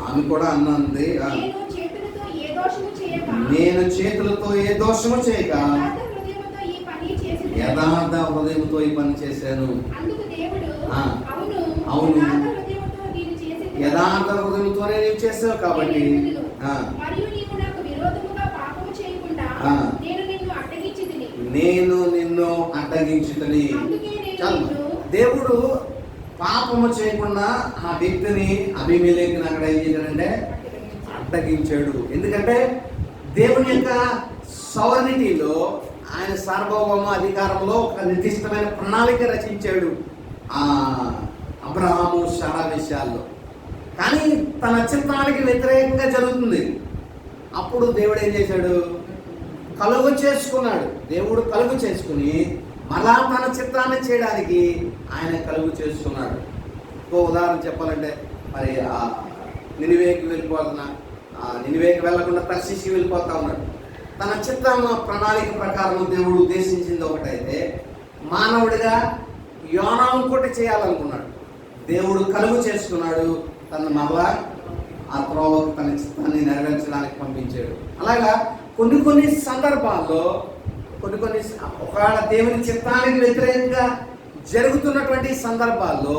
ఆమె కూడా అన్నది, నేను చేతులతో ఏ దోషము చేయక యథార్థ హృదయంతో ఈ పని చేశాను. అవును, యథార్థ హృదయంతోనే నీవు చేసావు కాబట్టి నేను నిన్ను అడ్డగించుతని. దేవుడు పాపము చేయకుండా ఆ వ్యక్తిని అబీమెలెకుని అక్కడ ఏం చేశాడంటే అడ్డగించాడు. ఎందుకంటే దేవుని యొక్క సవర్నిటీలో ఆయన సార్వభౌమ అధికారంలో ఒక నిర్దిష్టమైన ప్రణాళిక రచించాడు ఆ అబ్రహాము శారా విషయాల్లో. కానీ తన చిత్తానికి వ్యతిరేకంగా జరుగుతుంది. అప్పుడు దేవుడు ఏం చేశాడు? కలుగు చేసుకున్నాడు. దేవుడు కలుగు చేసుకుని మళ్ళా తన చిత్తాన్ని చేయడానికి ఆయన కలుగు చేసుకున్నాడు. ఇంకో ఉదాహరణ చెప్పాలంటే మరి నినివేకి వెళ్ళిపోతున్నా, నినివేకి వెళ్లకుండా తర్షీషుకి వెళ్ళిపోతా ఉన్నాడు. తన చిత్తం ప్రణాళిక ప్రకారం దేవుడు ఉద్దేశించింది ఒకటైతే, మానవుడిగా యోనా ఇంకోటి చేయాలనుకున్నాడు. దేవుడు కలుగు చేసుకున్నాడు, తన మరలా ఆ త్రోవకు తన చిత్తాన్ని నెరవేర్చడానికి పంపించాడు. అలాగా కొన్ని సందర్భాల్లో ఒకవేళ దేవుని చిత్తానికి వ్యతిరేకంగా జరుగుతున్నటువంటి సందర్భాల్లో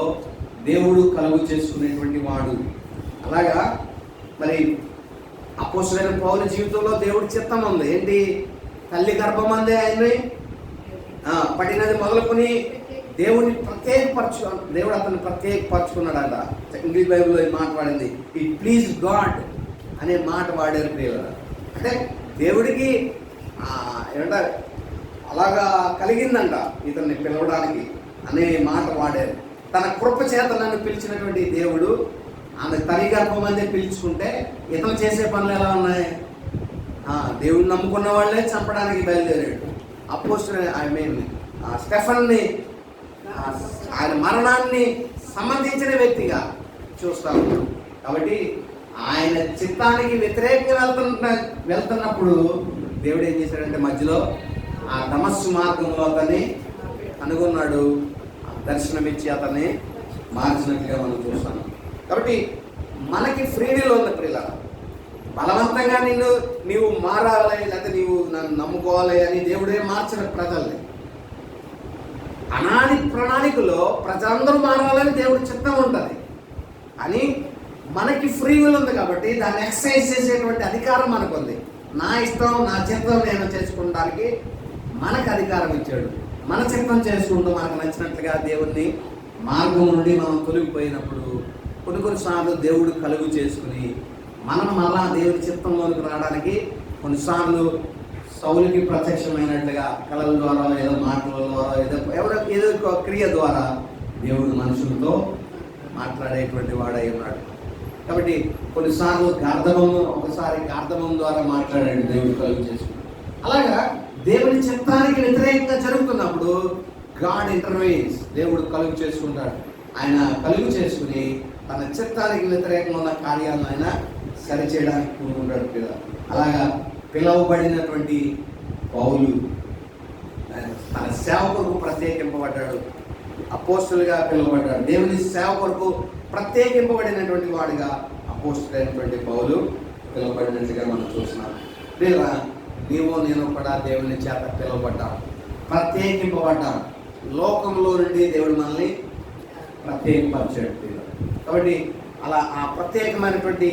దేవుడు కలుగు చేసుకునేటువంటి వాడు. అలాగా మరి అపోస్తలుడైన పౌలు జీవితంలో దేవుడి చిత్తం ఉంది. ఏంటి? తల్లి గర్భమందే ఆయన్ని పడినది మొదలుకొని దేవుడు అతన్ని ప్రత్యేకపరచుకున్నాడంట. ఇంగ్లీష్ బైబిల్లో మాట్లాడింది ఇట్ ప్లీజ్ గాడ్ అనే మాట వాడారు ప్రియుల. అంటే దేవుడికి ఏమంటారు అలాగా కలిగిందంట ఇతన్ని పిలవడానికి అనే మాట వాడారు. తన కృప చేత నన్ను పిలిచినటువంటి దేవుడు ఆమె తల్లి గర్భమందే పిలుచుకుంటే ఇతను చేసే పనులు ఎలా ఉన్నాయి? దేవుడు నమ్ముకున్న వాళ్ళే చంపడానికి బయలుదేరాడు. అపోస్తలుడు స్టెఫన్ని ఆయన మరణాన్ని సంబంధించిన వ్యక్తిగా చూస్తా ఉన్నాడు. కాబట్టి ఆయన చిత్తానికి వ్యతిరేకంగా వెళ్తున్నప్పుడు దేవుడు ఏం చేశాడంటే మధ్యలో ఆ దమస్సు మార్గంలో అతన్ని కనుగొన్నాడు, దర్శనమిచ్చి అతన్ని మార్చినట్లుగా మనం చూస్తాం. కాబట్టి మనకి ఫ్రీడీలో ఉన్న ప్రియుల బలవంతంగా నీవు మారాలి, లేకపోతే నీవు నన్ను నమ్ముకోవాలి అని దేవుడే మార్చిన ప్రజల్ని. అనాది ప్రణాళికలో ప్రజలందరూ మారాలని దేవుడి చిత్తం ఉంటుంది. అని మనకి ఫ్రీ విల్ ఉంది కాబట్టి దాన్ని ఎక్సర్సైజ్ చేసేటువంటి అధికారం మనకు ఉంది. నా ఇష్టం నా చిత్తం నేను చేసుకుంటానికి మనకు అధికారం ఇచ్చాడు. మన చిత్తం చేసుకుంటూ మనకు నచ్చినట్లుగా దేవుడిని మార్గం నుండి మనం తొలగిపోయినప్పుడు కొన్నిసార్లు దేవుడు కలుగు చేసుకుని మనం మళ్ళా దేవుడి చిత్తంలోనికి రావడానికి కొన్నిసార్లు సౌలుకి ప్రత్యక్షమైనట్లుగా కళల ద్వారా ఏదో మాటల ద్వారా ఏదో ఒక క్రియ ద్వారా దేవుడు మనుషులతో మాట్లాడేటువంటి వాడై ఉన్నాడు. కాబట్టి కొన్నిసార్లు ఒకసారి గార్ధమం ద్వారా మాట్లాడాడు దేవుడు కలుగు చేసుకున్నాడు. అలాగా దేవుని చిత్తానికి వ్యతిరేకంగా జరుగుతున్నప్పుడు గాడ్ ఇంటర్వెన్స్, దేవుడు కలుగు చేసుకుంటాడు. ఆయన కలుగు చేసుకుని తన చిత్తానికి వ్యతిరేకంగా ఉన్న కార్యాలను ఆయన సరిచేయడానికి కూడుకుంటాడు కదా. అలాగా పిలువబడినటువంటి పౌలు తన సేవ కొరకు ప్రత్యేకింపబడ్డాడు. అపోస్తులుగా పిలువబడ్డాడు. దేవుని సేవ కొరకు ప్రత్యేకింపబడినటువంటి వాడిగా అపోస్తులైనటువంటి పౌలు పిలువబడినట్టుగా మనం చూస్తున్నాం. లేదా నీవు నేను కూడా దేవుని చేత పిలువబడ్డాం, ప్రత్యేకింపబడ్డాం. లోకంలో నుండి దేవుడు మనల్ని ప్రత్యేకపరిచాడు. కాబట్టి అలా ఆ ప్రత్యేకమైనటువంటి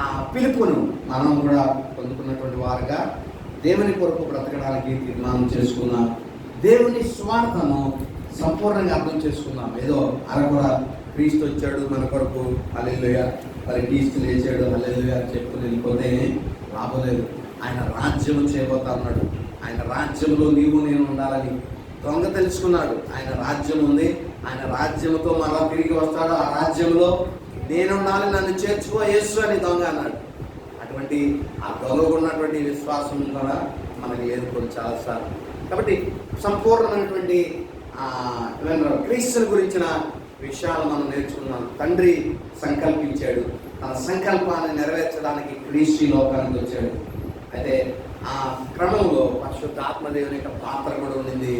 ఆ పిలుపును మనం కూడా పొందుకున్నటువంటి వారుగా దేవుని కొరకు బ్రతకడానికి తీర్మానం చేసుకున్నాం. దేవుని స్వార్థను సంపూర్ణంగా అర్థం చేసుకున్నాం. ఏదో అరకొర క్రీస్తు వచ్చాడు మన కొరకు, హల్లెలూయా, మరి క్రీస్తు లేచాడు, హల్లెలూయా చెప్పుకుని వెళ్ళిపోతే లాభం లేదు. ఆయన రాజ్యం చేయబోతా ఉన్నాడు. ఆయన రాజ్యంలో నీవు నేను ఉండాలని దొంగ తెలుసుకున్నాడు. ఆయన రాజ్యం ఉంది, ఆయన రాజ్యంతో మళ్ళా తిరిగి వస్తాడు. ఆ రాజ్యంలో నేనుండాలి, నన్ను చేర్చుకో యేసు అని దొంగ అన్నాడు. అటువంటి ఆ దొంగకు ఉన్నటువంటి విశ్వాసం కూడా మనకి లేదు కొన్ని చాలాసార్లు. కాబట్టి సంపూర్ణమైనటువంటి క్రీస్తుని గురించిన విషయాలు మనం నేర్చుకున్నాం. తండ్రి సంకల్పించాడు, తన సంకల్పాన్ని నెరవేర్చడానికి క్రీస్తు లోకానికి వచ్చాడు. అయితే ఆ క్రమంలో పరిశుద్ధ ఆత్మదేవుని యొక్క పాత్ర కూడా ఉండింది.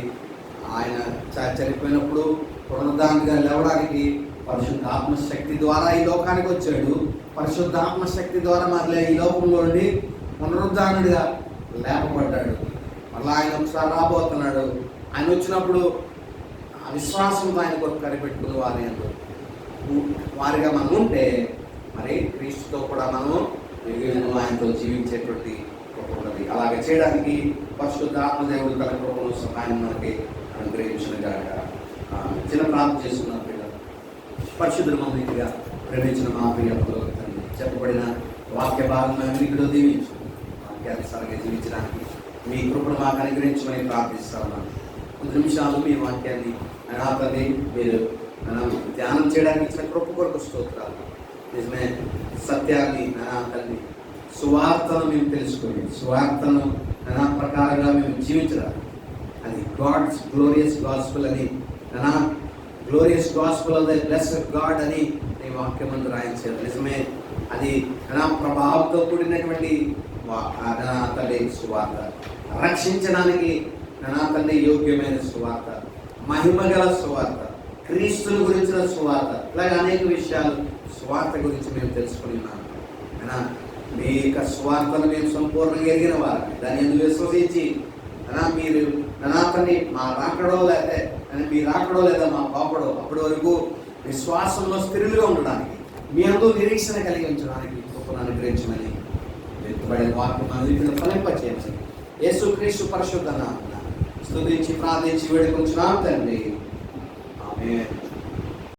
ఆయన చనిపోయినప్పుడు పునరుద్ధానంగా లేవడానికి పరిశుద్ధ ఆత్మశక్తి ద్వారా ఈ లోకానికి వచ్చాడు. పరిశుద్ధ ఆత్మశక్తి ద్వారా మళ్ళీ ఈ లోకంలో నుండి పునరుద్ధానుడిగా లేపబడ్డాడు. మళ్ళీ ఆయన ఒకసారి రాబోతున్నాడు. ఆయన వచ్చినప్పుడు ఆ విశ్వాసంతో ఆయన కొరకు కనిపెట్టుకుని వారిగా మనం ఉంటే మరి క్రీస్తుతో కూడా మనము ఆయనతో జీవించేటువంటి ఉన్నది. అలాగే చేయడానికి పరిశుద్ధ ఆత్మదేవుడు తన కృపను సహాయం మనకి అనుగ్రహించిన గాక చిన్న ప్రార్థన చేసుకున్న పిల్లలు. పరిశుద్ధుల మమ్మీగా ప్రేమించిన మా ప్రియతలు చెప్పబడిన వాక్య భాగంలో మీకు దీవించు. వాక్యానుసారంగా జీవించడానికి మీ కృపను మాకు అనుగ్రహించమని ప్రార్థిస్తా ఉన్నాను. 10 నిమిషాలు మీ వాక్యాన్ని అనాథని మీరు ధ్యానం చేయడానికి ఇచ్చిన కృప కొరకు స్తోత్రాలు. నిజమే సత్యాన్ని అనాథని సువార్తను మేము తెలుసుకొని సువార్తను నానా ప్రకారంగా మేము జీవించడానికి అది గాడ్స్ గ్లోరియస్ గాస్పుల్ అని glorious gospel of the blessed God అని నీ వాక్యమందు రాయించారు. నిజమే అది ప్రభావంతో కూడినటువంటి తల్లి సువార్త, రక్షించడానికి తల్లి యోగ్యమైన సువార్త, మహిమగల సువార్త, క్రీస్తుని గురించిన సువార్త, ఇలాగ అనేక విషయాలు సువార్త గురించి మేము తెలుసుకుని ఉన్నాం. మీ యొక్క స్వార్థను మేము సంపూర్ణంగా ఎరిగిన వారు దాన్ని ఎందుకు విశ్వసించి మీరు అతన్ని మా రాకడో లేకపోతే మీ రాకడో లేదా మా పాపడో అప్పటి వరకు విశ్వాసంలో స్థిరులుగా ఉండడానికి మీ అందరూ నిరీక్షణ కలిగి ఉంచడానికి గొప్పను అనుగ్రహించమని ఎత్తుబడిన వాక్యం మన ఫలింపచేయమని యేసుక్రీస్తు పరిశుద్ధ నామమున స్తుతించి ప్రార్థించి వేడుకొంచున్నాం తండ్రి. ఆమేన్.